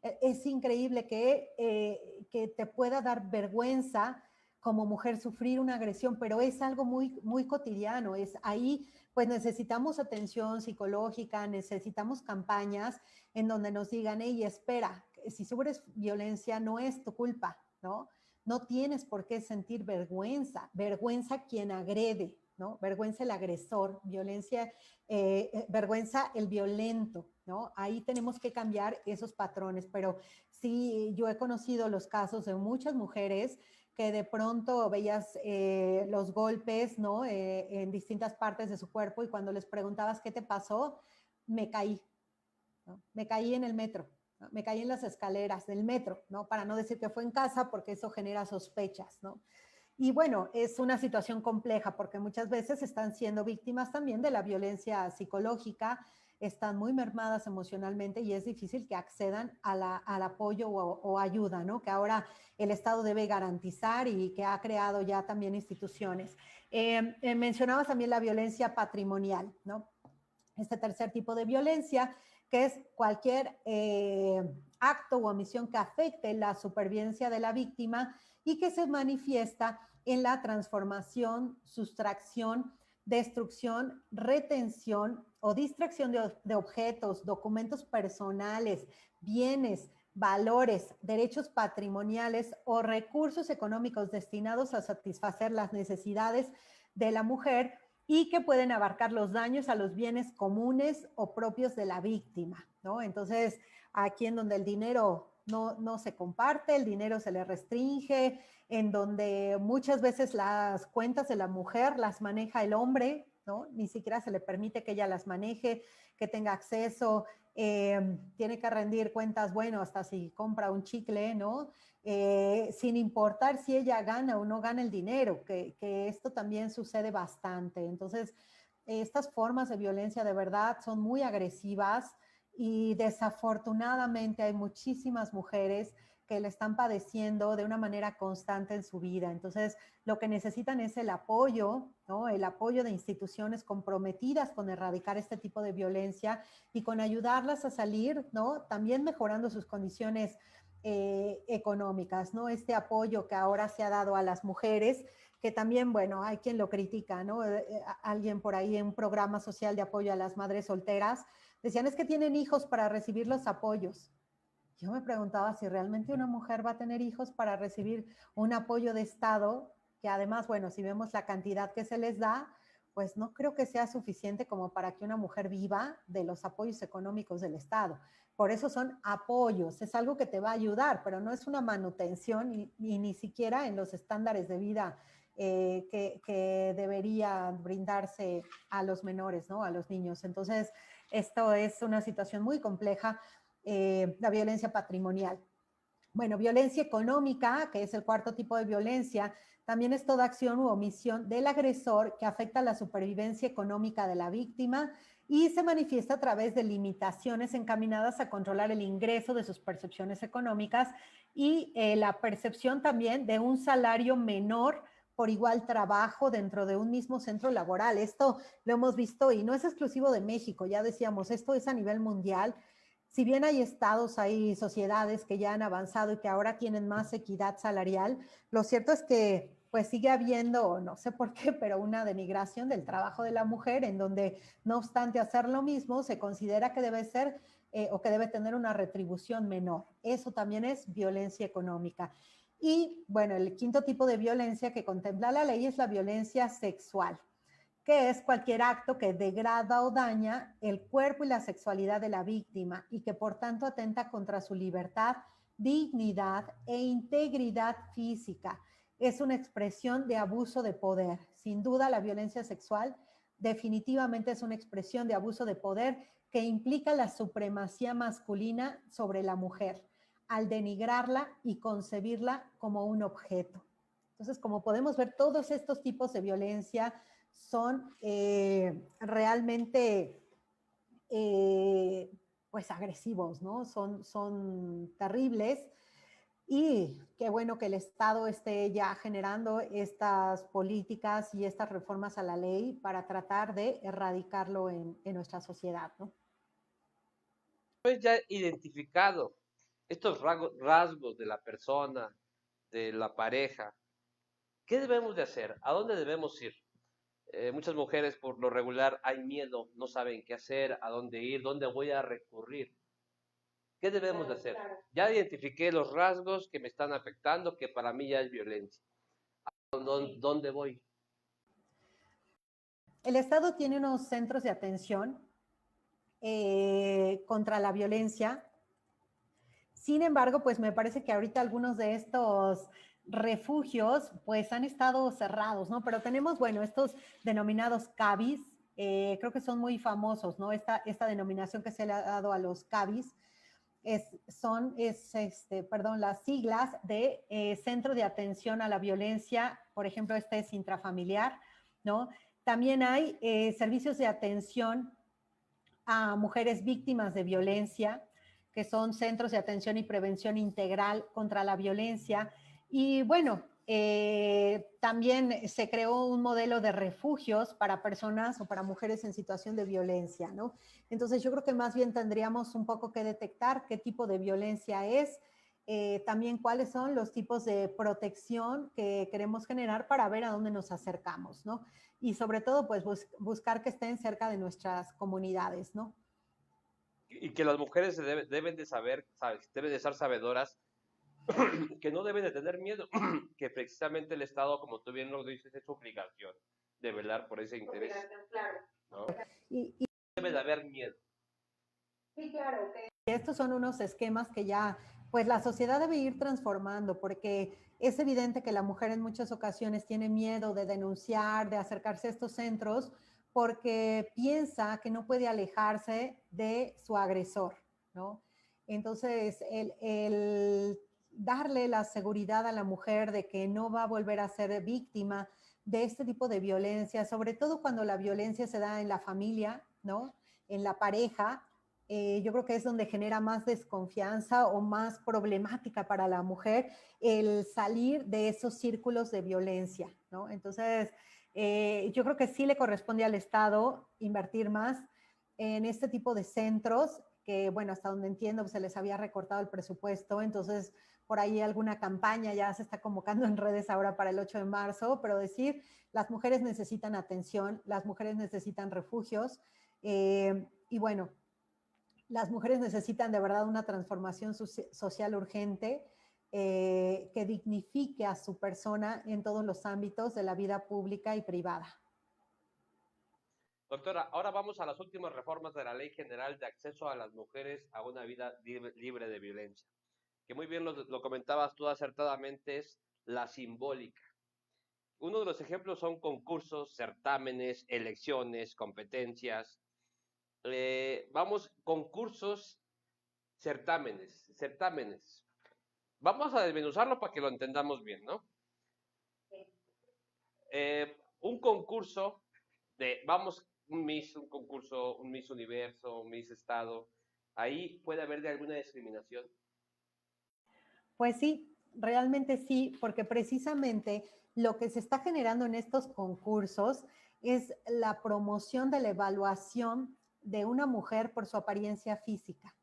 Es increíble que te pueda dar vergüenza como mujer sufrir una agresión, pero es algo muy, muy cotidiano. Es ahí, pues necesitamos atención psicológica, necesitamos campañas en donde nos digan, hey, espera, si sufres violencia no es tu culpa, ¿no? No tienes por qué sentir vergüenza, vergüenza quien agrede, ¿no? Vergüenza el agresor, violencia, vergüenza el violento, ¿no? Ahí tenemos que cambiar esos patrones, pero sí, yo he conocido los casos de muchas mujeres que de pronto veías los golpes, ¿no? En distintas partes de su cuerpo y cuando les preguntabas qué te pasó, me caí, ¿no? Me caí en el metro, ¿no? Me caí en las escaleras del metro, ¿no? Para no decir que fue en casa porque eso genera sospechas, ¿no? Y bueno, es una situación compleja porque muchas veces están siendo víctimas también de la violencia psicológica, están muy mermadas emocionalmente y es difícil que accedan al apoyo o ayuda, ¿no? Que ahora el Estado debe garantizar y que ha creado ya también instituciones. Mencionabas también la violencia patrimonial, ¿no? Este tercer tipo de violencia, que es cualquier acto o omisión que afecte la supervivencia de la víctima y que se manifiesta en la transformación, sustracción, destrucción, retención o distracción de objetos, documentos personales, bienes, valores, derechos patrimoniales o recursos económicos destinados a satisfacer las necesidades de la mujer y que pueden abarcar los daños a los bienes comunes o propios de la víctima, ¿no? Entonces, aquí en donde el dinero no se comparte, el dinero se le restringe, en donde muchas veces las cuentas de la mujer las maneja el hombre, ¿no? Ni siquiera se le permite que ella las maneje, que tenga acceso, tiene que rendir cuentas, bueno, hasta si compra un chicle, ¿no? Sin importar si ella gana o no gana el dinero, que esto también sucede bastante. Entonces, estas formas de violencia de verdad son muy agresivas y desafortunadamente hay muchísimas mujeres que le están padeciendo de una manera constante en su vida. Entonces, lo que necesitan es el apoyo, ¿no? El apoyo de instituciones comprometidas con erradicar este tipo de violencia y con ayudarlas a salir, ¿no? También mejorando sus condiciones económicas, ¿no? Este apoyo que ahora se ha dado a las mujeres, que también, bueno, hay quien lo critica, ¿no? Alguien por ahí en un programa social de apoyo a las madres solteras, decían es que tienen hijos para recibir los apoyos. Yo me preguntaba si realmente una mujer va a tener hijos para recibir un apoyo de Estado, que además, bueno, si vemos la cantidad que se les da, pues no creo que sea suficiente como para que una mujer viva de los apoyos económicos del Estado. Por eso son apoyos, es algo que te va a ayudar, pero no es una manutención y ni siquiera en los estándares de vida que debería brindarse a los menores, ¿no? A los niños. Entonces, esto es una situación muy compleja, la violencia patrimonial. Bueno, violencia económica, que es el cuarto tipo de violencia, también es toda acción u omisión del agresor que afecta la supervivencia económica de la víctima y se manifiesta a través de limitaciones encaminadas a controlar el ingreso de sus percepciones económicas y la percepción también de un salario menor por igual trabajo dentro de un mismo centro laboral. Esto lo hemos visto y no es exclusivo de México, ya decíamos, esto es a nivel mundial. Si bien hay estados, hay sociedades que ya han avanzado y que ahora tienen más equidad salarial, lo cierto es que pues sigue habiendo, no sé por qué, pero una denigración del trabajo de la mujer en donde no obstante hacer lo mismo se considera que debe ser o que debe tener una retribución menor. Eso también es violencia económica. Y bueno, el quinto tipo de violencia que contempla la ley es la violencia sexual. que es cualquier acto que degrada o daña el cuerpo y la sexualidad de la víctima y que por tanto atenta contra su libertad, dignidad e integridad física. Es una expresión de abuso de poder. Sin duda, la violencia sexual definitivamente es una expresión de abuso de poder que implica la supremacía masculina sobre la mujer, al denigrarla y concebirla como un objeto. Entonces, como podemos ver, todos estos tipos de violencia son realmente pues agresivos, ¿no? Son terribles y qué bueno que el Estado esté ya generando estas políticas y estas reformas a la ley para tratar de erradicarlo en nuestra sociedad, ¿no? Pues ya identificado estos rasgos de la persona, de la pareja, ¿qué debemos de hacer? ¿A dónde debemos ir? Muchas mujeres por lo regular hay miedo, no saben qué hacer, a dónde ir, dónde voy a recurrir. ¿Qué debemos de hacer? Ya identifiqué los rasgos que me están afectando, que para mí ya es violencia. ¿Dónde voy? El Estado tiene unos centros de atención contra la violencia. Sin embargo, pues me parece que ahorita algunos de estos refugios pues han estado cerrados, ¿no? Pero tenemos, bueno, estos denominados CABIS, creo que son muy famosos, ¿no? Esta denominación que se le ha dado a los CABIS perdón, las siglas de Centro de Atención a la Violencia, por ejemplo, este es intrafamiliar, ¿no? También hay servicios de atención a mujeres víctimas de violencia, que son centros de atención y prevención integral contra la violencia. Y bueno, también se creó un modelo de refugios para personas o para mujeres en situación de violencia, ¿no? Entonces yo creo que más bien tendríamos un poco que detectar qué tipo de violencia es, también cuáles son los tipos de protección que queremos generar para ver a dónde nos acercamos, ¿no? Y sobre todo, pues buscar que estén cerca de nuestras comunidades, ¿no? Y que las mujeres deben de saber, deben de estar sabedoras que no deben de tener miedo, que precisamente el Estado, como tú bien lo dices, es su obligación de velar por ese interés, ¿no? Y Debe de haber miedo. sí, claro, que estos son unos esquemas que ya, pues la sociedad debe ir transformando, porque es evidente que la mujer en muchas ocasiones tiene miedo de denunciar, de acercarse a estos centros, porque piensa que no puede alejarse de su agresor, ¿no? Entonces, el darle la seguridad a la mujer de que no va a volver a ser víctima de este tipo de violencia, sobre todo cuando la violencia se da en la familia, ¿no? En la pareja, yo creo que es donde genera más desconfianza o más problemática para la mujer el salir de esos círculos de violencia, ¿no? Entonces, yo creo que sí le corresponde al Estado invertir más en este tipo de centros que, bueno, hasta donde entiendo, pues, se les había recortado el presupuesto, entonces por ahí alguna campaña ya se está convocando en redes ahora para el 8 de marzo, pero decir, las mujeres necesitan atención, las mujeres necesitan refugios, y bueno, las mujeres necesitan de verdad una transformación social urgente que dignifique a su persona en todos los ámbitos de la vida pública y privada. Doctora, ahora vamos a las últimas reformas de la Ley General de Acceso a las Mujeres a una Vida Libre de Violencia, que muy bien lo comentabas tú acertadamente, es la simbólica. Uno de los ejemplos son concursos, certámenes, elecciones, competencias. Vamos, concursos, certámenes. Vamos a desmenuzarlo para que lo entendamos bien, ¿no? Un concurso vamos, un concurso, un Miss Universo, un Miss Estado, ahí puede haber de alguna discriminación. Pues sí, realmente sí, porque precisamente lo que se está generando en estos concursos es la promoción de la evaluación de una mujer por su apariencia física.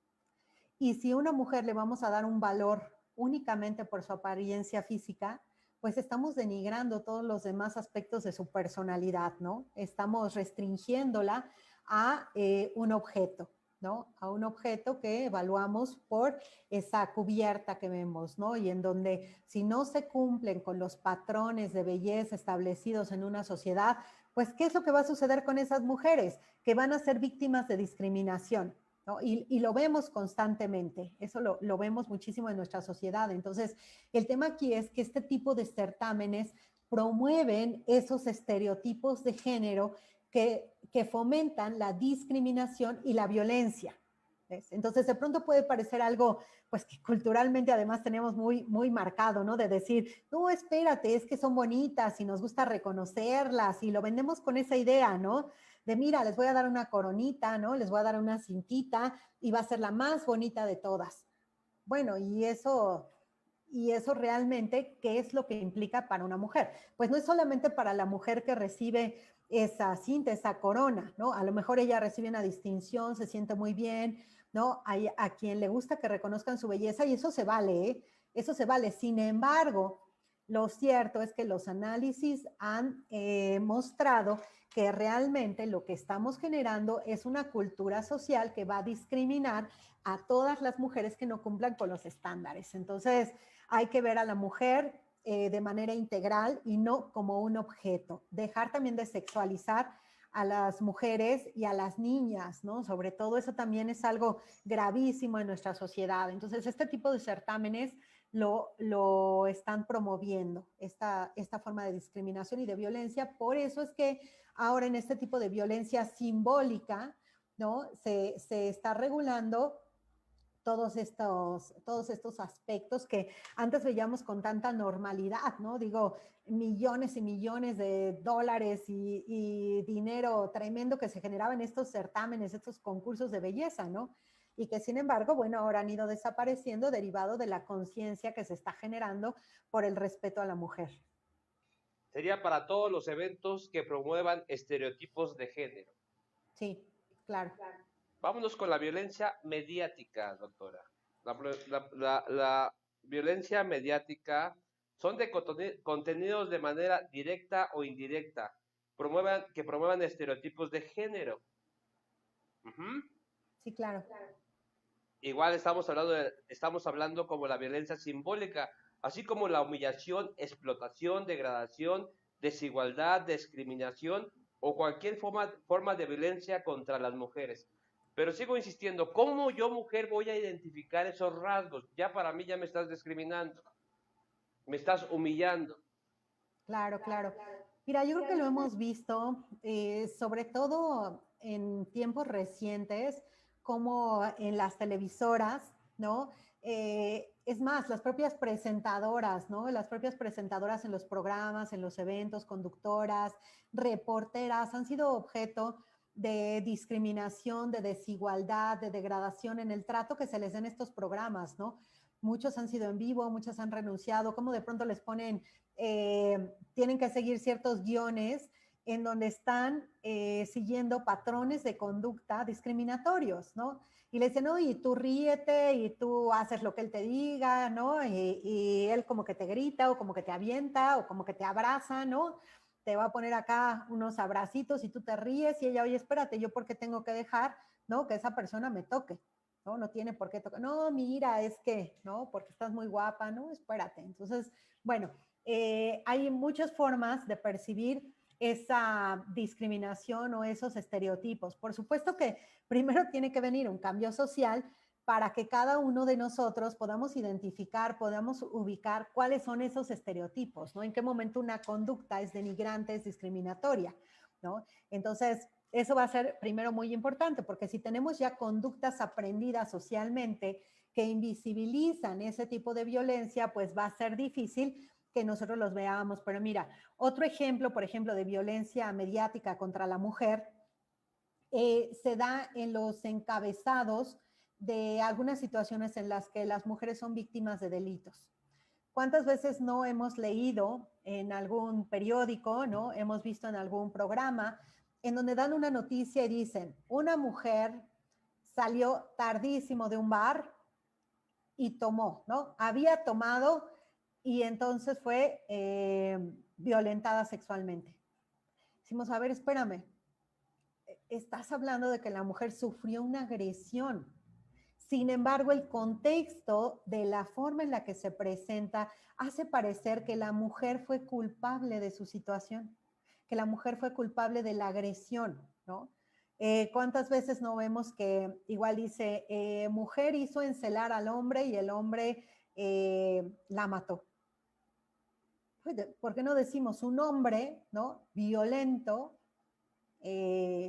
Y si a una mujer le vamos a dar un valor únicamente por su apariencia física, pues estamos denigrando todos los demás aspectos de su personalidad, ¿no? Estamos restringiéndola a un objeto, ¿no? A un objeto que evaluamos por esa cubierta que vemos, ¿no? Y en donde si no se cumplen con los patrones de belleza establecidos en una sociedad, pues, ¿qué es lo que va a suceder con esas mujeres? Que van a ser víctimas de discriminación, ¿no? Y lo vemos constantemente, eso lo vemos muchísimo en nuestra sociedad. Entonces, el tema aquí es que este tipo de certámenes promueven esos estereotipos de género que fomentan la discriminación y la violencia. ¿Ves? Entonces, de pronto puede parecer algo, pues que culturalmente además tenemos muy marcado, ¿no? De decir, no, espérate, es que son bonitas y nos gusta reconocerlas y lo vendemos con esa idea, ¿no? De mira, les voy a dar una coronita, ¿no? Les voy a dar una cintita y va a ser la más bonita de todas. Bueno, y eso realmente, ¿qué es lo que implica para una mujer? Pues no es solamente para la mujer que recibe esa cinta, esa corona, ¿no? A lo mejor ella recibe una distinción, se siente muy bien, ¿no? Hay a quien le gusta que reconozcan su belleza y eso se vale, ¿eh? Eso se vale. Sin embargo, lo cierto es que los análisis han mostrado que realmente lo que estamos generando es una cultura social que va a discriminar a todas las mujeres que no cumplan con los estándares. Entonces, hay que ver a la mujer de manera integral y no como un objeto. Dejar también de sexualizar a las mujeres y a las niñas, ¿no? Sobre todo eso también es algo gravísimo en nuestra sociedad. Entonces, este tipo de certámenes lo están promoviendo, esta forma de discriminación y de violencia. Por eso es que ahora en este tipo de violencia simbólica, ¿no? Se está regulando todos estos aspectos que antes veíamos con tanta normalidad, ¿no? Digo, millones y millones de dólares y dinero tremendo que se generaba en estos certámenes, estos concursos de belleza, ¿no? Y que sin embargo, bueno, ahora han ido desapareciendo derivado de la conciencia que se está generando por el respeto a la mujer. Sería para todos los eventos que promuevan estereotipos de género. Sí, claro. Vámonos con la violencia mediática, doctora. La violencia mediática son de contenidos de manera directa o indirecta, que promuevan estereotipos de género. Ujú. Sí, claro. Igual estamos hablando como la violencia simbólica, así como la humillación, explotación, degradación, desigualdad, discriminación o cualquier forma de violencia contra las mujeres. Pero sigo insistiendo, ¿cómo yo, mujer, voy a identificar esos rasgos? Ya para mí ya me estás discriminando, me estás humillando. Claro, claro. Mira, yo creo que lo hemos visto, sobre todo en tiempos recientes, como en las televisoras, ¿no? Es más, las propias presentadoras, ¿no? Las propias presentadoras en los programas, en los eventos, conductoras, reporteras, han sido objeto de discriminación, de desigualdad, de degradación en el trato que se les den estos programas, ¿no? Muchos han sido en vivo, muchos han renunciado, como de pronto les ponen tienen que seguir ciertos guiones en donde están siguiendo patrones de conducta discriminatorios, ¿no? Y le dicen, no, y tú ríete y tú haces lo que él te diga, ¿no? Y él como que te grita o como que te avienta o como que te abraza, ¿no? Te va a poner acá unos abracitos y tú te ríes y ella, oye, espérate, yo porque tengo que dejar, ¿no? Que esa persona me toque. ¿No? No tiene por qué tocar. No, mira, es que, ¿no? Porque estás muy guapa, ¿no? Espérate. Entonces, bueno, hay muchas formas de percibir esa discriminación o esos estereotipos. Por supuesto que primero tiene que venir un cambio social para que cada uno de nosotros podamos identificar, podamos ubicar cuáles son esos estereotipos, ¿no? En qué momento una conducta es denigrante, es discriminatoria, ¿no? Entonces, eso va a ser primero muy importante, porque si tenemos ya conductas aprendidas socialmente que invisibilizan ese tipo de violencia, pues va a ser difícil que nosotros los veamos. Pero mira, otro ejemplo, por ejemplo, de violencia mediática contra la mujer, se da en los encabezados de algunas situaciones en las que las mujeres son víctimas de delitos. ¿Cuántas veces no hemos leído en algún periódico, no? Hemos visto en algún programa en donde dan una noticia y dicen, una mujer salió tardísimo de un bar y tomó, ¿no? Había tomado y entonces fue violentada sexualmente. Decimos, a ver, espérame, estás hablando de que la mujer sufrió una agresión. Sin embargo, el contexto de la forma en la que se presenta hace parecer que la mujer fue culpable de su situación. que la mujer fue culpable de la agresión, ¿no? ¿Cuántas veces no vemos que igual dice, mujer hizo encelar al hombre y el hombre la mató? ¿Por qué no decimos un hombre, ¿no? Violento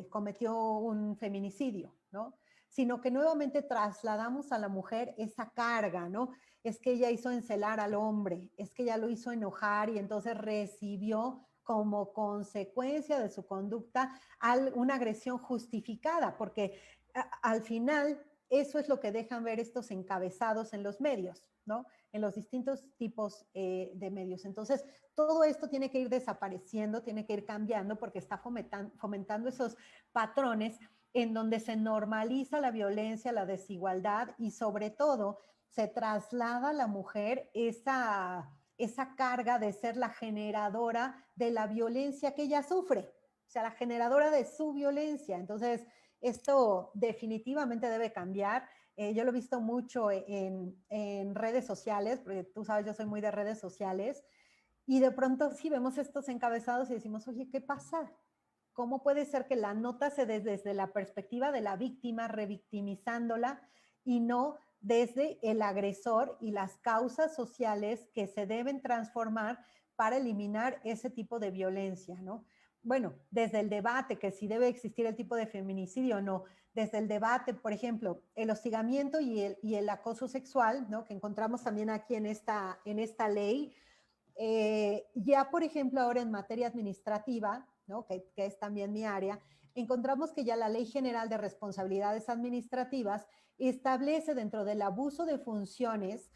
cometió un feminicidio, ¿no? Sino que nuevamente trasladamos a la mujer esa carga, ¿no? Es que ella hizo encelar al hombre, es que ella lo hizo enojar y entonces recibió como consecuencia de su conducta una agresión justificada, porque al final eso es lo que dejan ver estos encabezados en los medios, ¿no? En los distintos tipos de medios. Entonces, todo esto tiene que ir desapareciendo, tiene que ir cambiando porque está fomentando esos patrones en donde se normaliza la violencia, la desigualdad y sobre todo se traslada a la mujer esa carga de ser la generadora de la violencia que ella sufre, o sea, la generadora de su violencia. Entonces, esto definitivamente debe cambiar. Yo lo he visto mucho en redes sociales, porque tú sabes, yo soy muy de redes sociales, y de pronto sí vemos estos encabezados y decimos, oye, ¿qué pasa? ¿Cómo puede ser que la nota se dé desde la perspectiva de la víctima, revictimizándola, y no desde el agresor y las causas sociales que se deben transformar para eliminar ese tipo de violencia, ¿no? Bueno, desde el debate, que si debe existir el tipo de feminicidio o no, desde el debate, por ejemplo, el hostigamiento y el acoso sexual, ¿no? Que encontramos también aquí en esta ley. Ya, por ejemplo, ahora en materia administrativa, ¿no? que es también mi área, encontramos que ya la Ley General de Responsabilidades Administrativas establece dentro del abuso de funciones,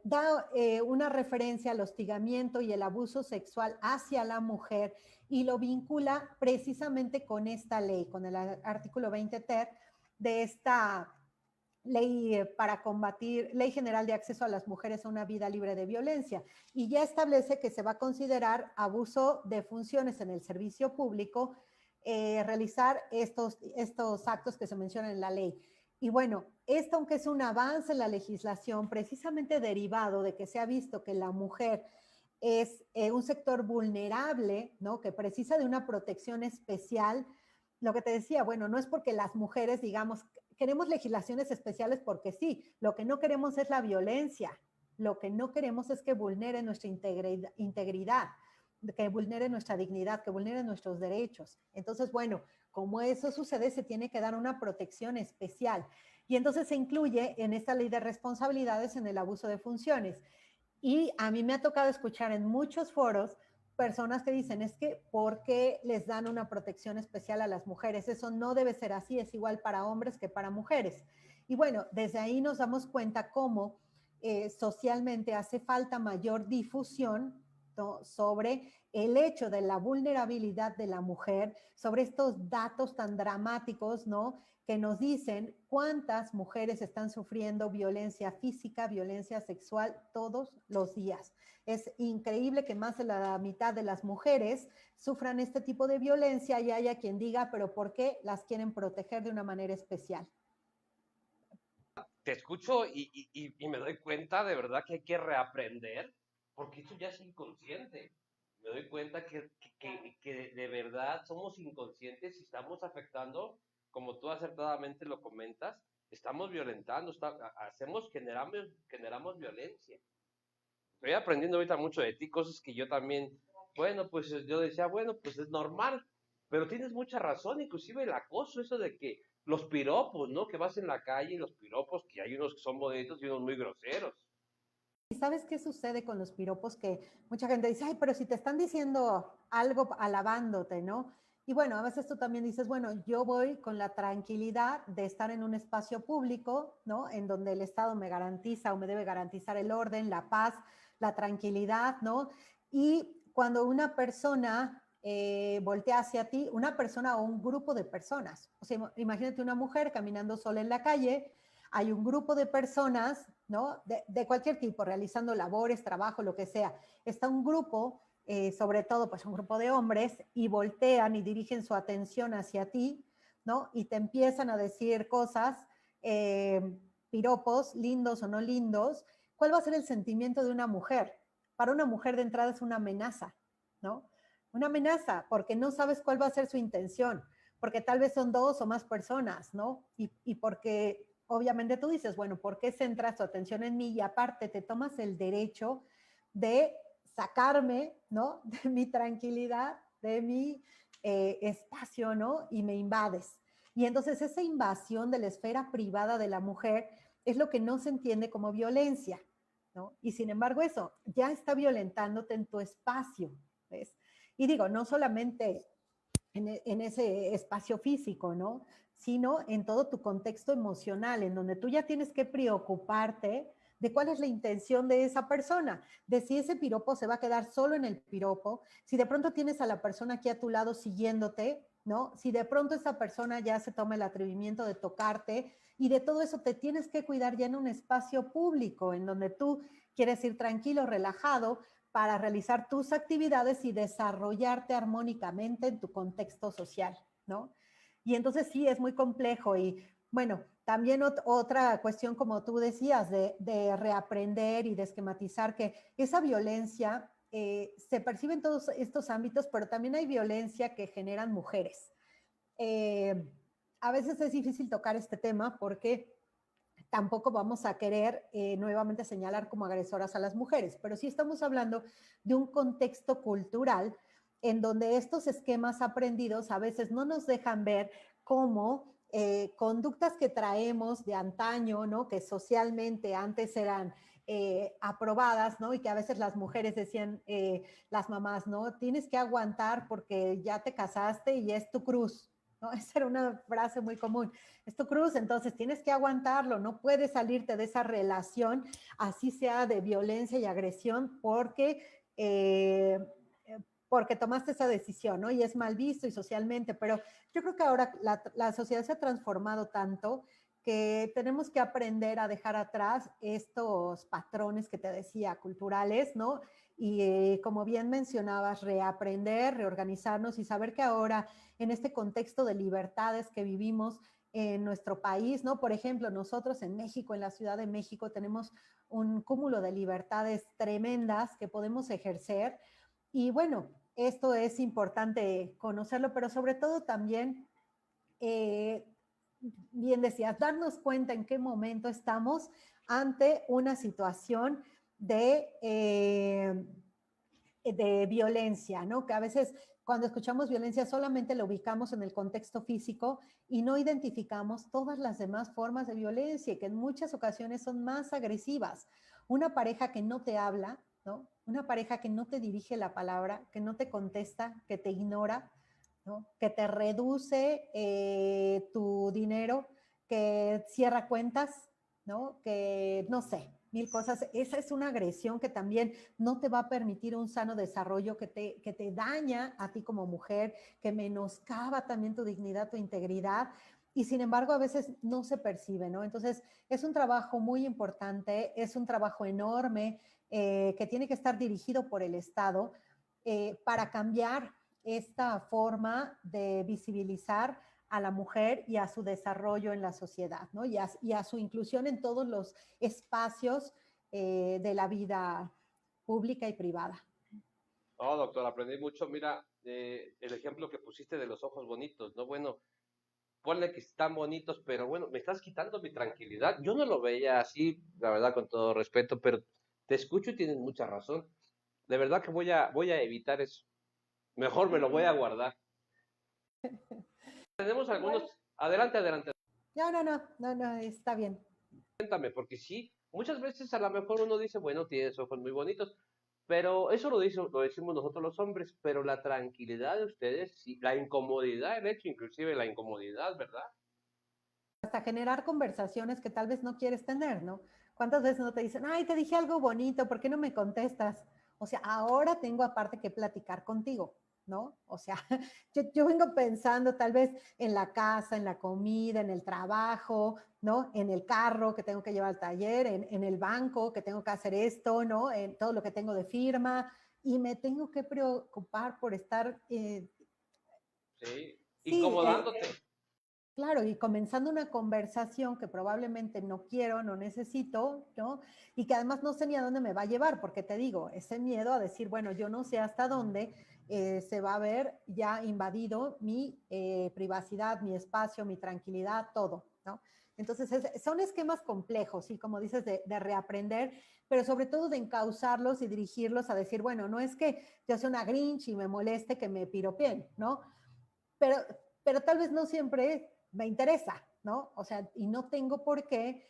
da una referencia al hostigamiento y el abuso sexual hacia la mujer y lo vincula precisamente con esta ley, con el artículo 20 ter de esta ley para combatir, Ley General de Acceso a las Mujeres a una Vida Libre de Violencia, y ya establece que se va a considerar abuso de funciones en el servicio público realizar estos actos que se mencionan en la ley. Y bueno, esto, aunque es un avance en la legislación, precisamente derivado de que se ha visto que la mujer es un sector vulnerable, ¿no? Que precisa de una protección especial. Lo que te decía, bueno, no es porque las mujeres, digamos, queremos legislaciones especiales porque sí, lo que no queremos es la violencia, lo que no queremos es que vulnere nuestra integridad, que vulnere nuestra dignidad, que vulnere nuestros derechos. Entonces, bueno, como eso sucede, se tiene que dar una protección especial. Y entonces se incluye en esta ley de responsabilidades en el abuso de funciones. Y a mí me ha tocado escuchar en muchos foros personas que dicen, es que ¿por qué les dan una protección especial a las mujeres? Eso no debe ser así, es igual para hombres que para mujeres. Y bueno, desde ahí nos damos cuenta cómo socialmente hace falta mayor difusión, ¿no? Sobre el hecho de la vulnerabilidad de la mujer, sobre estos datos tan dramáticos, ¿no? Que nos dicen cuántas mujeres están sufriendo violencia física, violencia sexual todos los días. Es increíble que más de la mitad de las mujeres sufran este tipo de violencia y haya quien diga, pero ¿por qué las quieren proteger de una manera especial? Te escucho y me doy cuenta de verdad que hay que reaprender, porque esto ya es inconsciente. Me doy cuenta que de verdad somos inconscientes y estamos afectando, como tú acertadamente lo comentas, estamos violentando, generamos violencia. Estoy aprendiendo ahorita mucho de ti, cosas que yo también, bueno, pues yo decía, bueno, pues es normal, pero tienes mucha razón, inclusive el acoso, eso de que los piropos, ¿no? Que vas en la calle y los piropos, que hay unos que son bonitos y unos muy groseros. ¿Y sabes qué sucede con los piropos? Que mucha gente dice, ay, pero si te están diciendo algo alabándote, ¿no? Y bueno, a veces tú también dices, bueno, yo voy con la tranquilidad de estar en un espacio público, ¿no? En donde el Estado me garantiza o me debe garantizar el orden, la paz, la tranquilidad, ¿no? Y cuando una persona voltea hacia ti, una persona o un grupo de personas, o sea, imagínate una mujer caminando sola en la calle, hay un grupo de personas, ¿no? De cualquier tipo, realizando labores, trabajo, lo que sea. Está un grupo, sobre todo pues un grupo de hombres, y voltean y dirigen su atención hacia ti, ¿no? Y te empiezan a decir cosas, eh, piropos, lindos o no lindos. ¿Cuál va a ser el sentimiento de una mujer? Para una mujer de entrada es una amenaza, ¿no? Una amenaza, porque no sabes cuál va a ser su intención, porque tal vez son dos o más personas, ¿no? Y porque obviamente tú dices, bueno, ¿por qué centras tu atención en mí? Y aparte te tomas el derecho de sacarme, ¿no? De mi tranquilidad, de mi espacio, ¿no? Y me invades. Y entonces esa invasión de la esfera privada de la mujer es lo que no se entiende como violencia, ¿no? Y sin embargo eso ya está violentándote en tu espacio, ¿ves? Y digo, no solamente en ese espacio físico, ¿no? Sino en todo tu contexto emocional, en donde tú ya tienes que preocuparte de cuál es la intención de esa persona, de si ese piropo se va a quedar solo en el piropo, si de pronto tienes a la persona aquí a tu lado siguiéndote, ¿no? Si de pronto esa persona ya se toma el atrevimiento de tocarte y de todo eso te tienes que cuidar ya en un espacio público, en donde tú quieres ir tranquilo, relajado, para realizar tus actividades y desarrollarte armónicamente en tu contexto social, ¿no? Y entonces sí, es muy complejo y bueno, también otra cuestión, como tú decías, de reaprender y de esquematizar que esa violencia se percibe en todos estos ámbitos, pero también hay violencia que generan mujeres. Eh, a veces es difícil tocar este tema porque tampoco vamos a querer nuevamente señalar como agresoras a las mujeres, pero sí estamos hablando de un contexto cultural en donde estos esquemas aprendidos a veces no nos dejan ver cómo conductas que traemos de antaño, ¿no? Que socialmente antes eran aprobadas, ¿no? Y que a veces las mujeres decían, las mamás, ¿no? Tienes que aguantar porque ya te casaste y es tu cruz, ¿no? Esa era una frase muy común. Es tu cruz, entonces tienes que aguantarlo, no puedes salirte de esa relación, así sea de violencia y agresión, eh, porque tomaste esa decisión, ¿no? Y es mal visto y socialmente, pero yo creo que ahora la sociedad se ha transformado tanto que tenemos que aprender a dejar atrás estos patrones que te decía, culturales, ¿no? Y como bien mencionabas, reaprender, reorganizarnos y saber que ahora, en este contexto de libertades que vivimos en nuestro país, ¿no? Por ejemplo, nosotros en México, en la Ciudad de México, tenemos un cúmulo de libertades tremendas que podemos ejercer. Y bueno, esto es importante conocerlo, pero sobre todo también eh, bien decías, darnos cuenta en qué momento estamos ante una situación de violencia, ¿no? Que a veces cuando escuchamos violencia solamente lo ubicamos en el contexto físico y no identificamos todas las demás formas de violencia que en muchas ocasiones son más agresivas. Una pareja que no te habla, ¿no? Una pareja que no te dirige la palabra, que no te contesta, que te ignora, ¿no? Que te reduce tu dinero, que cierra cuentas, ¿no? Que no sé, mil cosas. Esa es una agresión que también no te va a permitir un sano desarrollo, que te daña a ti como mujer, que menoscaba también tu dignidad, tu integridad. Y sin embargo, a veces no se percibe, ¿no? Entonces, es un trabajo muy importante, es un trabajo enorme que tiene que estar dirigido por el Estado para cambiar esta forma de visibilizar a la mujer y a su desarrollo en la sociedad, ¿no? Y a su inclusión en todos los espacios de la vida pública y privada. No, doctor, aprendí mucho. Mira, el ejemplo que pusiste de los ojos bonitos, ¿no? Bueno, ponle que están bonitos, pero bueno, me estás quitando mi tranquilidad. Yo no lo veía así, la verdad, con todo respeto, pero te escucho y tienes mucha razón. De verdad que voy a evitar eso. Mejor me lo voy a guardar. Tenemos algunos. Adelante, adelante. No, está bien. Cuéntame, porque sí, muchas veces a lo mejor uno dice, bueno, tienes ojos muy bonitos, pero eso lo decimos nosotros los hombres, pero la tranquilidad de ustedes, sí, la incomodidad, el hecho, inclusive la incomodidad, ¿verdad? Hasta generar conversaciones que tal vez no quieres tener, ¿no? ¿Cuántas veces no te dicen, ay, te dije algo bonito, ¿por qué no me contestas? O sea, ahora tengo aparte que platicar contigo, ¿no? O sea, yo vengo pensando tal vez en la casa, en la comida, en el trabajo, ¿no? En el carro que tengo que llevar al taller, en el banco que tengo que hacer esto, ¿no? En todo lo que tengo de firma y me tengo que preocupar por estar, Sí, sí, incomodándote. claro, y comenzando una conversación que probablemente no quiero, no necesito, ¿no? Y que además no sé ni a dónde me va a llevar, porque te digo, ese miedo a decir, bueno, yo no sé hasta dónde, se va a ver ya invadido mi privacidad, mi espacio, mi tranquilidad, todo, ¿no? Entonces, son esquemas complejos, sí, como dices, de reaprender, pero sobre todo de encauzarlos y dirigirlos a decir, bueno, no es que yo sea una Grinch y me moleste que me piropeen, ¿no? Pero, pero tal vez no siempre me interesa, ¿no? O sea, y no tengo por qué,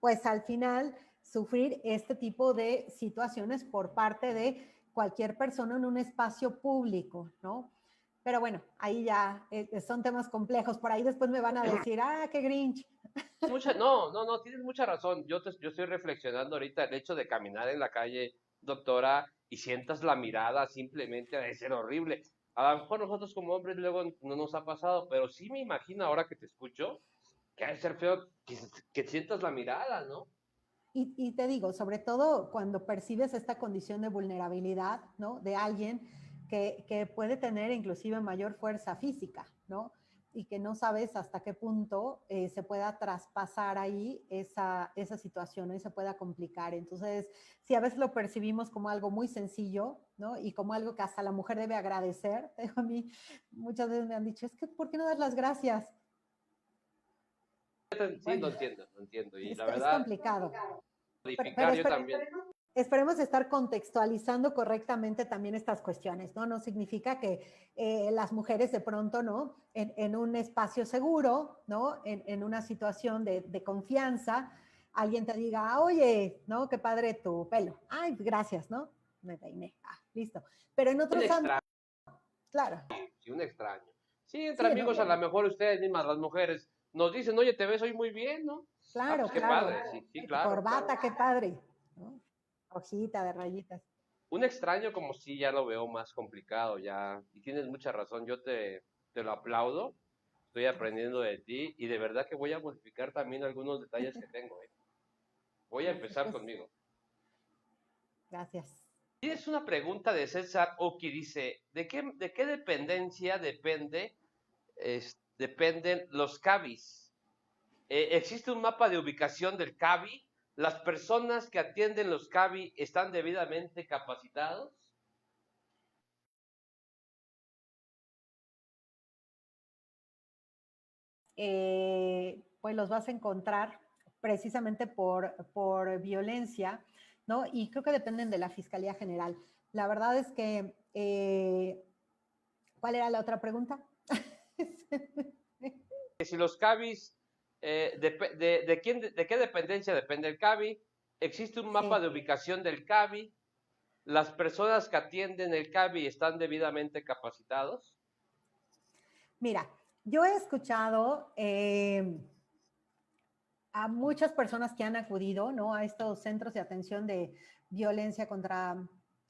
pues al final, sufrir este tipo de situaciones por parte de cualquier persona en un espacio público, ¿no? Pero bueno, ahí ya son temas complejos. Por ahí después me van a decir, ah, qué Grinch. No, tienes mucha razón. Yo estoy reflexionando ahorita el hecho de caminar en la calle, doctora, y sientas la mirada simplemente debe ser horrible. A lo mejor nosotros como hombres luego no nos ha pasado, pero sí me imagino ahora que te escucho que ha de ser feo que sientas la mirada, ¿no? Y te digo, sobre todo cuando percibes esta condición de vulnerabilidad, ¿no? De alguien que puede tener inclusive mayor fuerza física, ¿no? Y que no sabes hasta qué punto se pueda traspasar ahí esa situación, ¿no? Y se pueda complicar. Entonces, sí, a veces lo percibimos como algo muy sencillo, ¿no? Y como algo que hasta la mujer debe agradecer. A mí muchas veces me han dicho, es que, ¿por qué no das las gracias? Sí, Bueno, lo entiendo. Y la es verdad, complicado. Pero modificar yo también. esperemos estar contextualizando correctamente también estas cuestiones, ¿no? No significa que las mujeres de pronto, ¿no? En un espacio seguro, ¿no? En una situación de confianza, alguien te diga, oye, ¿no? Qué padre tu pelo. Ay, gracias, ¿no? Me peiné. Ah, listo. Pero en Un otros ámbitos, extraño, claro. sí, un extraño. Sí, entre Sí, amigos a lo mejor ustedes mismas, las mujeres, nos dicen, oye, te ves hoy muy bien, ¿no? Ah, claro, pues qué claro. padre, sí, sí, Tu claro, claro. corbata, qué padre, ¿no? Hojita de rayitas. Un extraño como si ya lo veo más complicado ya, y tienes mucha razón, te lo aplaudo, estoy aprendiendo de ti y de verdad que voy a modificar también algunos detalles que tengo, ¿eh? Voy a Gracias, empezar pues, conmigo. gracias. Tienes una pregunta de César Oki, dice, de qué dependencia dependen los CABIs? ¿Existe un mapa de ubicación del CABI? ¿Las personas que atienden los CABI están debidamente capacitados? Pues los vas a encontrar precisamente por violencia, ¿no? Y creo que dependen de la Fiscalía General. La verdad es que, ¿cuál era la otra pregunta? Que si los CABIs, de qué dependencia depende el CABI? ¿Existe un mapa Sí, de ubicación del CABI? ¿Las personas que atienden el CABI están debidamente capacitados? mira, yo he escuchado a muchas personas que han acudido, ¿no? A estos centros de atención de violencia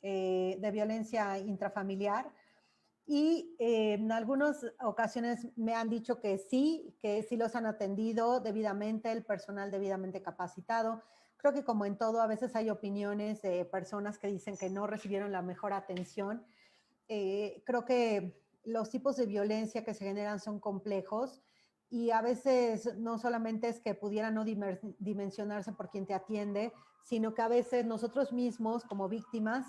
de violencia intrafamiliar. Y en algunas ocasiones me han dicho que sí los han atendido debidamente, el personal debidamente capacitado. Creo que como en todo, a veces hay opiniones de personas que dicen que no recibieron la mejor atención. Creo que los tipos de violencia que se generan son complejos y a veces no solamente es que pudiera no dimensionarse por quien te atiende, sino que a veces nosotros mismos como víctimas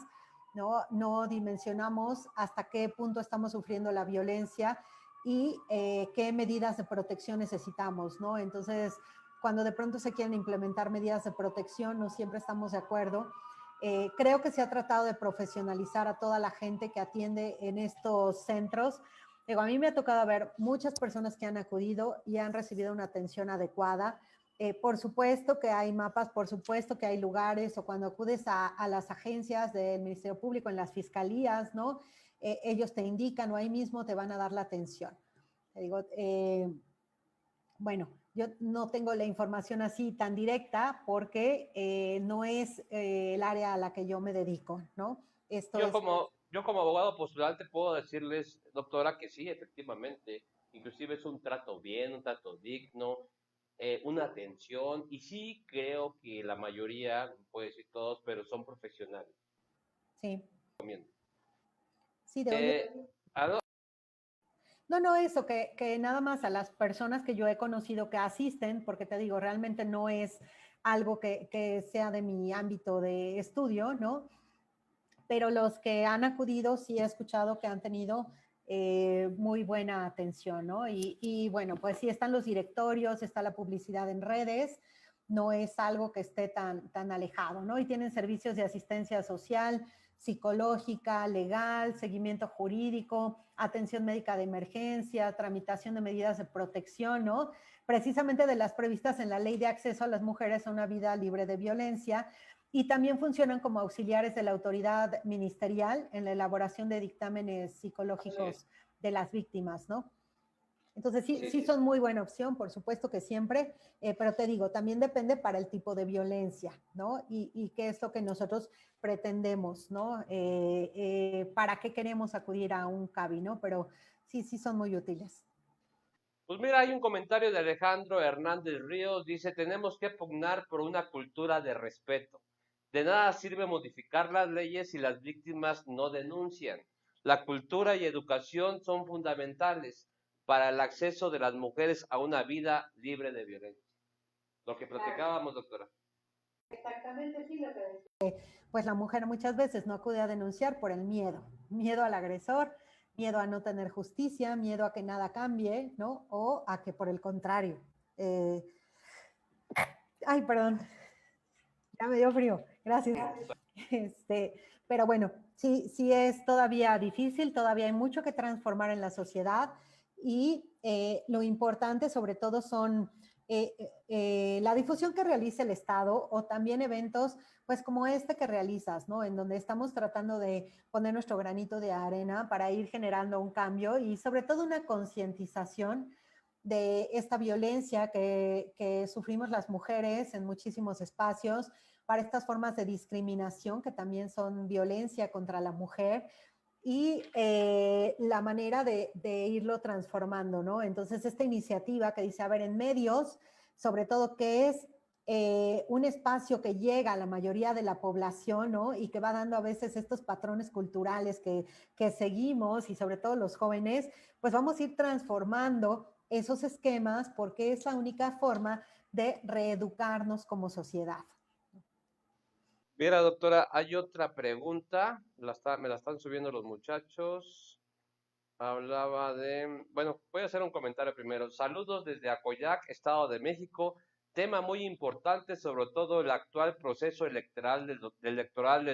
no dimensionamos hasta qué punto estamos sufriendo la violencia y qué medidas de protección necesitamos, ¿no? Entonces, cuando de pronto se quieren implementar medidas de protección, no siempre estamos de acuerdo. Creo que se ha tratado de profesionalizar a toda la gente que atiende en estos centros. Digo, a mí me ha tocado ver muchas personas que han acudido y han recibido una atención adecuada. Por supuesto que hay mapas, por supuesto que hay lugares, o cuando acudes a las agencias del Ministerio Público, en las fiscalías, ¿no? Ellos te indican o ahí mismo te van a dar la atención. Te digo, bueno, yo no tengo la información así tan directa porque no es el área a la que yo me dedico, ¿no? Esto es, Yo como abogado postulante puedo decirles, doctora, que sí, efectivamente, inclusive es un trato bien, un trato digno, una atención, y sí creo que la mayoría, no puedo decir todos, pero son profesionales. sí, Recomiendo. sí, de oye. Eh, ¿Algo? No, no, eso, que nada más a las personas que yo he conocido que asisten, porque te digo, realmente no es algo que sea de mi ámbito de estudio, ¿no? pero los que han acudido sí he escuchado que han tenido muy buena atención, ¿no? Y bueno, pues sí están los directorios, está la publicidad en redes, no es algo que esté tan alejado, ¿no? Y tienen servicios de asistencia social, psicológica, legal, seguimiento jurídico, atención médica de emergencia, tramitación de medidas de protección, ¿no? Precisamente de las previstas en la Ley de Acceso a las Mujeres a una Vida Libre de Violencia, y también funcionan como auxiliares de la autoridad ministerial en la elaboración de dictámenes psicológicos de las víctimas, ¿no? Entonces sí son muy buena opción, por supuesto que siempre, pero te digo, también depende para el tipo de violencia, ¿no? Y qué es lo que nosotros pretendemos, ¿no? ¿Para qué queremos acudir a un CABI, ¿no? Pero sí son muy útiles. Pues mira, hay un comentario de Alejandro Hernández Ríos, dice, tenemos que pugnar por una cultura de respeto. De nada sirve modificar las leyes si las víctimas no denuncian. La cultura y educación son fundamentales para el acceso de las mujeres a una vida libre de violencia. Lo que platicábamos, doctora. Exactamente, sí, lo que decía. Pues la mujer muchas veces no acude a denunciar por el miedo al agresor, miedo a no tener justicia, miedo a que nada cambie, ¿no? O a que por el contrario. Ay, perdón, ya me dio frío, gracias. Pero bueno, sí es todavía difícil, todavía hay mucho que transformar en la sociedad y lo importante sobre todo son la difusión que realiza el Estado o también eventos pues como este que realizas, ¿no? En donde estamos tratando de poner nuestro granito de arena para ir generando un cambio y sobre todo una concientización de esta violencia que sufrimos las mujeres en muchísimos espacios, para estas formas de discriminación que también son violencia contra la mujer y la manera de irlo transformando, ¿no? Entonces, esta iniciativa que dice, a ver, en medios, sobre todo que es un espacio que llega a la mayoría de la población, ¿no? Y que va dando a veces estos patrones culturales que seguimos y sobre todo los jóvenes, pues vamos a ir transformando esos esquemas porque es la única forma de reeducarnos como sociedad. Mira, doctora, hay otra pregunta, me la están subiendo los muchachos. Hablaba de, bueno, voy a hacer un comentario primero. Saludos desde Acoyac, Estado de México. Tema muy importante, sobre todo el actual proceso electoral del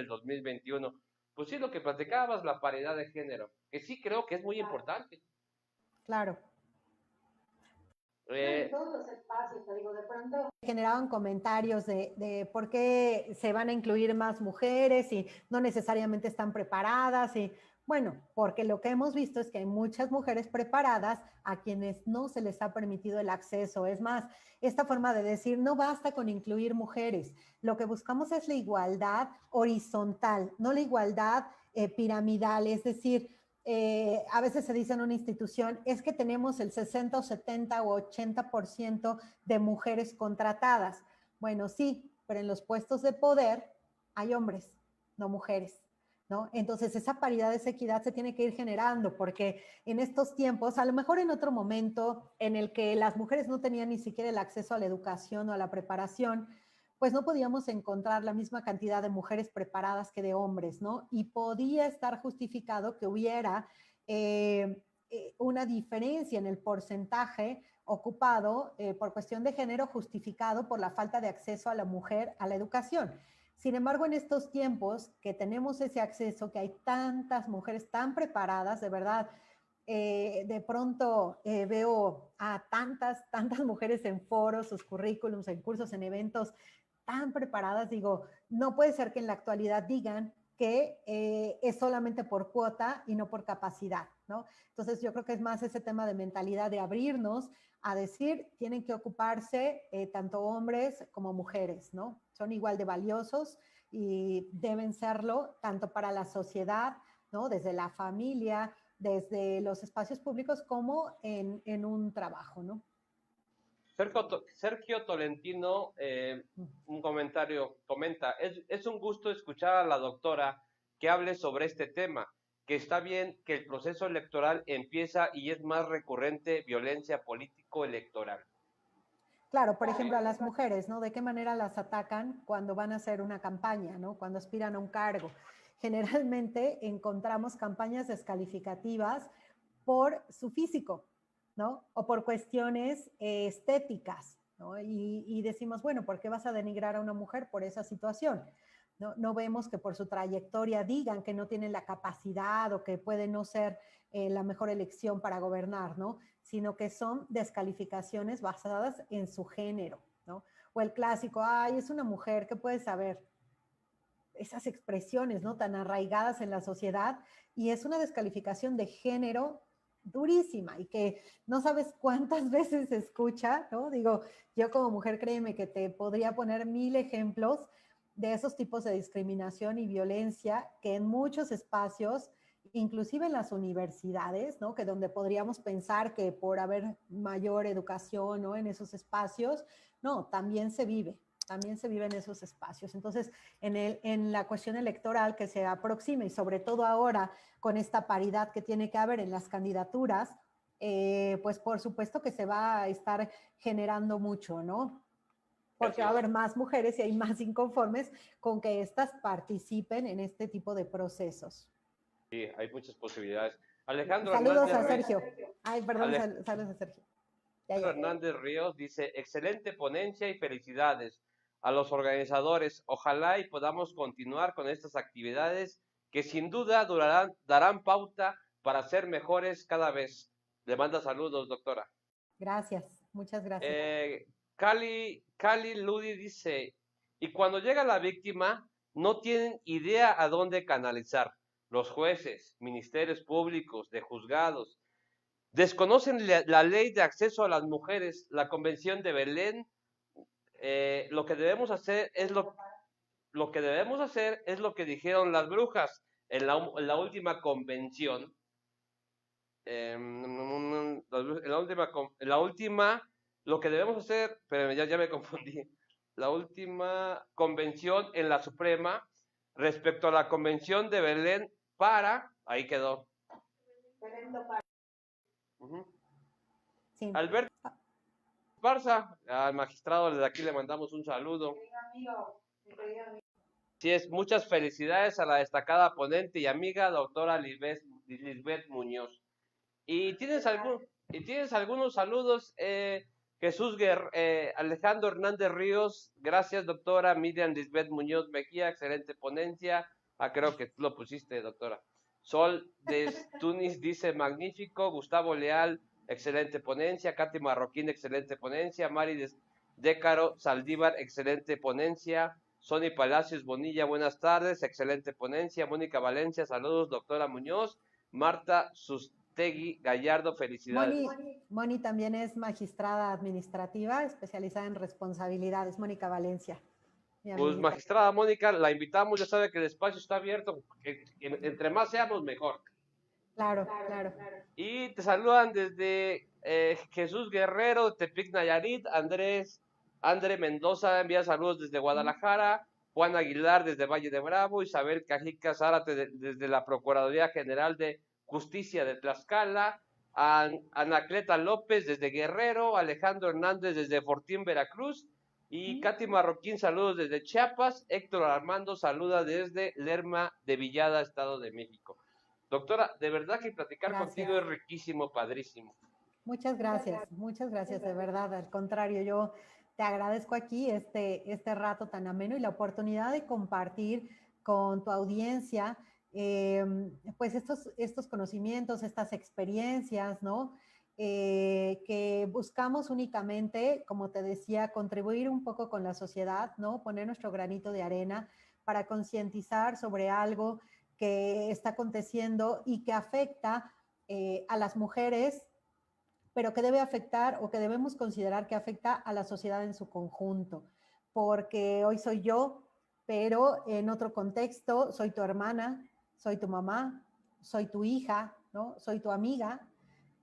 2021. Pues sí, lo que platicabas, la paridad de género, que sí creo que es muy importante. Claro. En todos los espacios, te digo, de pronto generaban comentarios de por qué se van a incluir más mujeres y no necesariamente están preparadas y bueno, porque lo que hemos visto es que hay muchas mujeres preparadas a quienes no se les ha permitido el acceso. Es más, esta forma de decir no basta con incluir mujeres, lo que buscamos es la igualdad horizontal, no la igualdad piramidal, es decir, a veces se dice en una institución, es que tenemos el 60 o 70 o 80% de mujeres contratadas. Bueno, sí, pero en los puestos de poder hay hombres, no mujeres, ¿no? Entonces esa paridad, esa equidad se tiene que ir generando porque en estos tiempos, a lo mejor en otro momento en el que las mujeres no tenían ni siquiera el acceso a la educación o a la preparación, pues no podíamos encontrar la misma cantidad de mujeres preparadas que de hombres, ¿no? Y podía estar justificado que hubiera una diferencia en el porcentaje ocupado por cuestión de género justificado por la falta de acceso a la mujer a la educación. Sin embargo, en estos tiempos que tenemos ese acceso, que hay tantas mujeres tan preparadas, de verdad, de pronto veo a tantas mujeres en foros, sus currículums, en cursos, en eventos, tan preparadas, digo, no puede ser que en la actualidad digan que es solamente por cuota y no por capacidad, ¿no? Entonces yo creo que es más ese tema de mentalidad de abrirnos a decir, tienen que ocuparse tanto hombres como mujeres, ¿no? Son igual de valiosos y deben serlo tanto para la sociedad, ¿no? Desde la familia, desde los espacios públicos como en un trabajo, ¿no? Sergio Tolentino, un comentario, comenta, es un gusto escuchar a la doctora que hable sobre este tema, que está bien que el proceso electoral empieza y es más recurrente violencia político-electoral. Claro, por ejemplo, a las mujeres, ¿no? ¿De qué manera las atacan cuando van a hacer una campaña, ¿no? Cuando aspiran a un cargo. generalmente encontramos campañas descalificativas por su físico, ¿no? O por cuestiones estéticas, ¿no? Y decimos, bueno, ¿por qué vas a denigrar a una mujer por esa situación? No vemos que por su trayectoria digan que no tienen la capacidad o que puede no ser la mejor elección para gobernar, ¿no? Sino que son descalificaciones basadas en su género, ¿no? O el clásico, ay, es una mujer, ¿qué puedes saber? Esas expresiones, ¿no? Tan arraigadas en la sociedad, y es una descalificación de género durísima y que no sabes cuántas veces se escucha, ¿no? Digo, yo como mujer, créeme que te podría poner 1000 ejemplos de esos tipos de discriminación y violencia que en muchos espacios, inclusive en las universidades, ¿no? Que donde podríamos pensar que por haber mayor educación, ¿no? En esos espacios, no, también se vive en esos espacios. Entonces, en la cuestión electoral que se aproxima y sobre todo ahora con esta paridad que tiene que haber en las candidaturas, pues por supuesto que se va a estar generando mucho, ¿no? Porque va a haber más mujeres y hay más inconformes con que éstas participen en este tipo de procesos. Sí, hay muchas posibilidades. Alejandro Saludos Hernández a Sergio. Ay, perdón, saludos a Sergio. Hernández Ríos dice, excelente ponencia y felicidades a los organizadores. Ojalá y podamos continuar con estas actividades que sin duda darán pauta para ser mejores cada vez. Le manda saludos, doctora. Gracias, muchas gracias. Cali Ludi dice, y cuando llega la víctima, no tienen idea a dónde canalizar. Los jueces, ministerios públicos, de juzgados, desconocen la ley de acceso a las mujeres, la Convención de Belén. Lo que debemos hacer es lo que debemos hacer es lo que dijeron las brujas en la última convención. Lo que debemos hacer, pero ya me confundí. La última convención en la Suprema respecto a la Convención de Belén ahí quedó. Sí. Alberto Esparza, al magistrado, desde aquí le mandamos un saludo. Sí, muchas felicidades a la destacada ponente y amiga, doctora Lisbeth Muñoz. ¿Y tienes algunos saludos? Alejandro Hernández Ríos, gracias, doctora Miriam Lisbeth Muñoz Mejía, excelente ponencia. Creo que tú lo pusiste, doctora. Sol de Tunis dice, magnífico. Gustavo Leal, excelente ponencia. Katy Marroquín, excelente ponencia. Mari Décaro Saldívar, excelente ponencia. Sony Palacios Bonilla, buenas tardes, excelente ponencia. Mónica Valencia, saludos, doctora Muñoz. Marta Sustegui Gallardo, felicidades. Moni también es magistrada administrativa, especializada en responsabilidades. Mónica Valencia. Pues magistrada Mónica, la invitamos, ya sabe que el espacio está abierto, que entre más seamos, mejor. Claro, claro. Y te saludan desde Jesús Guerrero, Tepic Nayarit, André Mendoza envía saludos desde Guadalajara, Juan Aguilar desde Valle de Bravo, Isabel Cajica Zárate desde la Procuraduría General de Justicia de Tlaxcala, Anacleta López desde Guerrero, Alejandro Hernández desde Fortín, Veracruz, y Katy Marroquín, saludos desde Chiapas, Héctor Armando saluda desde Lerma de Villada, Estado de México. Doctora, de verdad que platicar contigo es riquísimo, padrísimo. Muchas gracias, de verdad. Al contrario, yo te agradezco aquí este rato tan ameno y la oportunidad de compartir con tu audiencia pues estos conocimientos, estas experiencias, ¿no? Que buscamos únicamente, como te decía, contribuir un poco con la sociedad, ¿no? Poner nuestro granito de arena para concientizar sobre algo que está aconteciendo y que afecta a las mujeres, pero que debe afectar o que debemos considerar que afecta a la sociedad en su conjunto, porque hoy soy yo, pero en otro contexto soy tu hermana, soy tu mamá, soy tu hija, ¿no? Soy tu amiga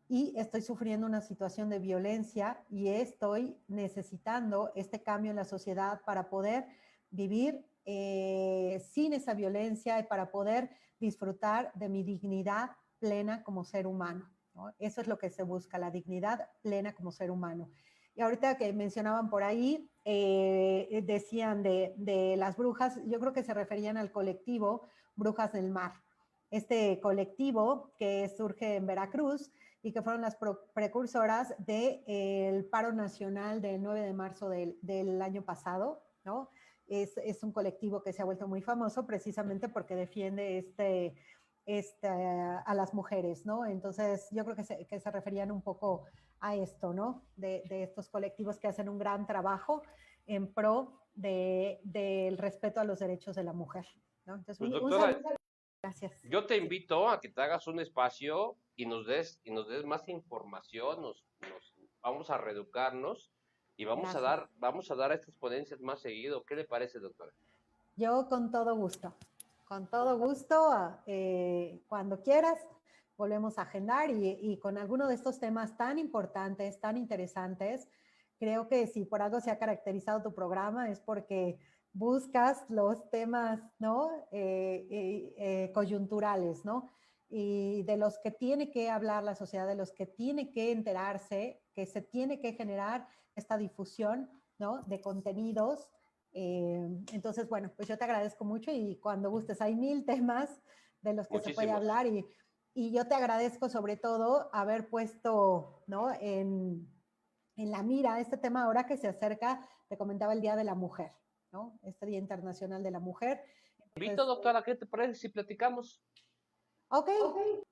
y estoy sufriendo una situación de violencia y estoy necesitando este cambio en la sociedad para poder vivir sin esa violencia y para poder disfrutar de mi dignidad plena como ser humano, ¿no? Eso es lo que se busca, la dignidad plena como ser humano. Y ahorita que mencionaban por ahí, decían de las brujas, yo creo que se referían al colectivo Brujas del Mar. Este colectivo que surge en Veracruz y que fueron las precursoras del paro nacional del 9 de marzo del año pasado, ¿no? Es un colectivo que se ha vuelto muy famoso precisamente porque defiende a las mujeres, ¿no? Entonces, yo creo que se referían un poco a esto, ¿no? De estos colectivos que hacen un gran trabajo en pro del respeto a los derechos de la mujer, ¿no? Entonces, Pues un doctora, saludo. Gracias. yo te invito a que te hagas un espacio y nos des más información, vamos a reeducarnos y Gracias. vamos a dar estas ponencias más seguido. ¿Qué le parece, doctora? Yo con todo gusto, cuando quieras, volvemos a agendar y con alguno de estos temas tan importantes, tan interesantes. Creo que si por algo se ha caracterizado tu programa es porque buscas los temas, ¿no? Coyunturales, ¿no? Y de los que tiene que hablar la sociedad, de los que tiene que enterarse, que se tiene que generar esta difusión, ¿no? De contenidos. Entonces, bueno, pues yo te agradezco mucho y cuando gustes, hay 1000 temas de los que se puede Muchísimos. hablar y yo te agradezco sobre todo haber puesto, ¿no? En la mira este tema ahora que se acerca, te comentaba el Día de la Mujer, ¿no? Este Día Internacional de la Mujer. Invito, Entonces, doctora, ¿qué te parece si platicamos? ok,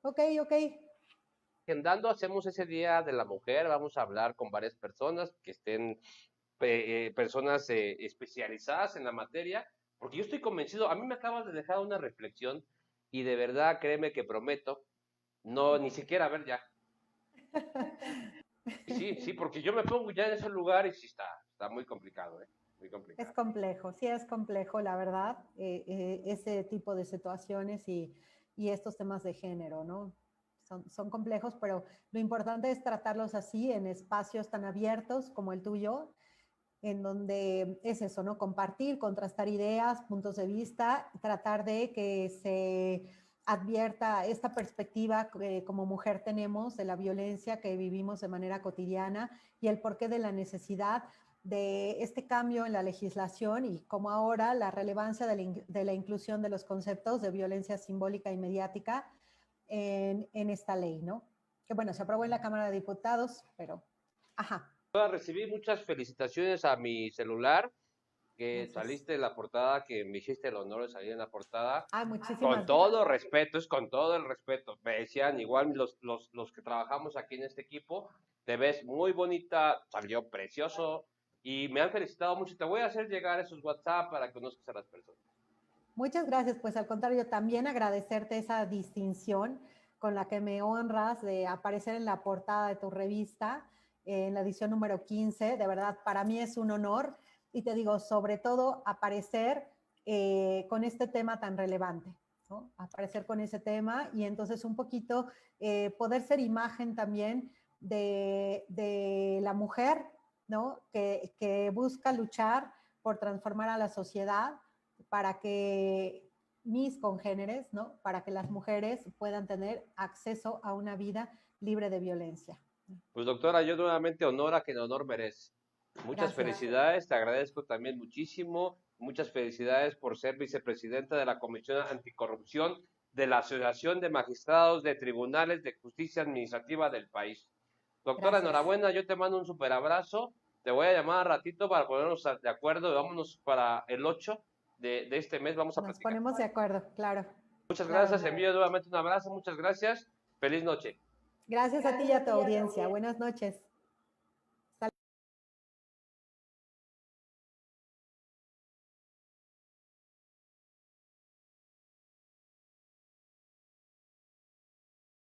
ok, ok. Agendando, hacemos ese Día de la Mujer, vamos a hablar con varias personas que estén, personas especializadas en la materia, porque yo estoy convencido, a mí me acabas de dejar una reflexión y de verdad, créeme que prometo, no, ni siquiera ver ya. Sí, sí, porque yo me pongo ya en ese lugar y sí está muy complicado, ¿eh? Muy Es complicado. complejo, sí es complejo, la verdad, ese tipo de situaciones y estos temas de género, ¿no? Son complejos, pero lo importante es tratarlos así en espacios tan abiertos como el tuyo, en donde es eso, ¿no? Compartir, contrastar ideas, puntos de vista, tratar de que se advierta esta perspectiva que como mujer tenemos de la violencia que vivimos de manera cotidiana y el porqué de la necesidad de este cambio en la legislación y como ahora la relevancia de la inclusión de los conceptos de violencia simbólica y mediática en esta ley, ¿no? Que bueno, se aprobó en la Cámara de Diputados, pero, ajá. Recibí muchas felicitaciones a mi celular, que Gracias. saliste en la portada, que me hiciste el honor de salir en la portada. Ay, Con muchísimas todo respeto, es con todo el respeto. Me decían, igual los que trabajamos aquí en este equipo, te ves muy bonita, salió precioso y me han felicitado mucho. Te voy a hacer llegar esos WhatsApp para que conozcas a las personas. Muchas gracias, pues al contrario, también agradecerte esa distinción con la que me honras de aparecer en la portada de tu revista, en la edición número 15. De verdad, para mí es un honor y te digo, sobre todo, aparecer con este tema tan relevante, ¿no? Aparecer con ese tema y entonces un poquito poder ser imagen también de la mujer, ¿no? Que busca luchar por transformar a la sociedad para que mis congéneres, ¿no? Para que las mujeres puedan tener acceso a una vida libre de violencia. Pues doctora, yo nuevamente honor a quien honor merece. Muchas Gracias. felicidades, te agradezco también muchísimo. Muchas felicidades por ser vicepresidenta de la Comisión Anticorrupción de la Asociación de Magistrados de Tribunales de Justicia Administrativa del país. Doctora, Gracias. enhorabuena, yo te mando un super abrazo. Te voy a llamar al ratito para ponernos de acuerdo. Vámonos para el 8 de este mes, vamos a Nos platicar. ponemos de acuerdo, claro. Muchas Claro. gracias, envío nuevamente un abrazo, muchas gracias. Feliz noche. Gracias a ti y a tu audiencia. Buenas noches.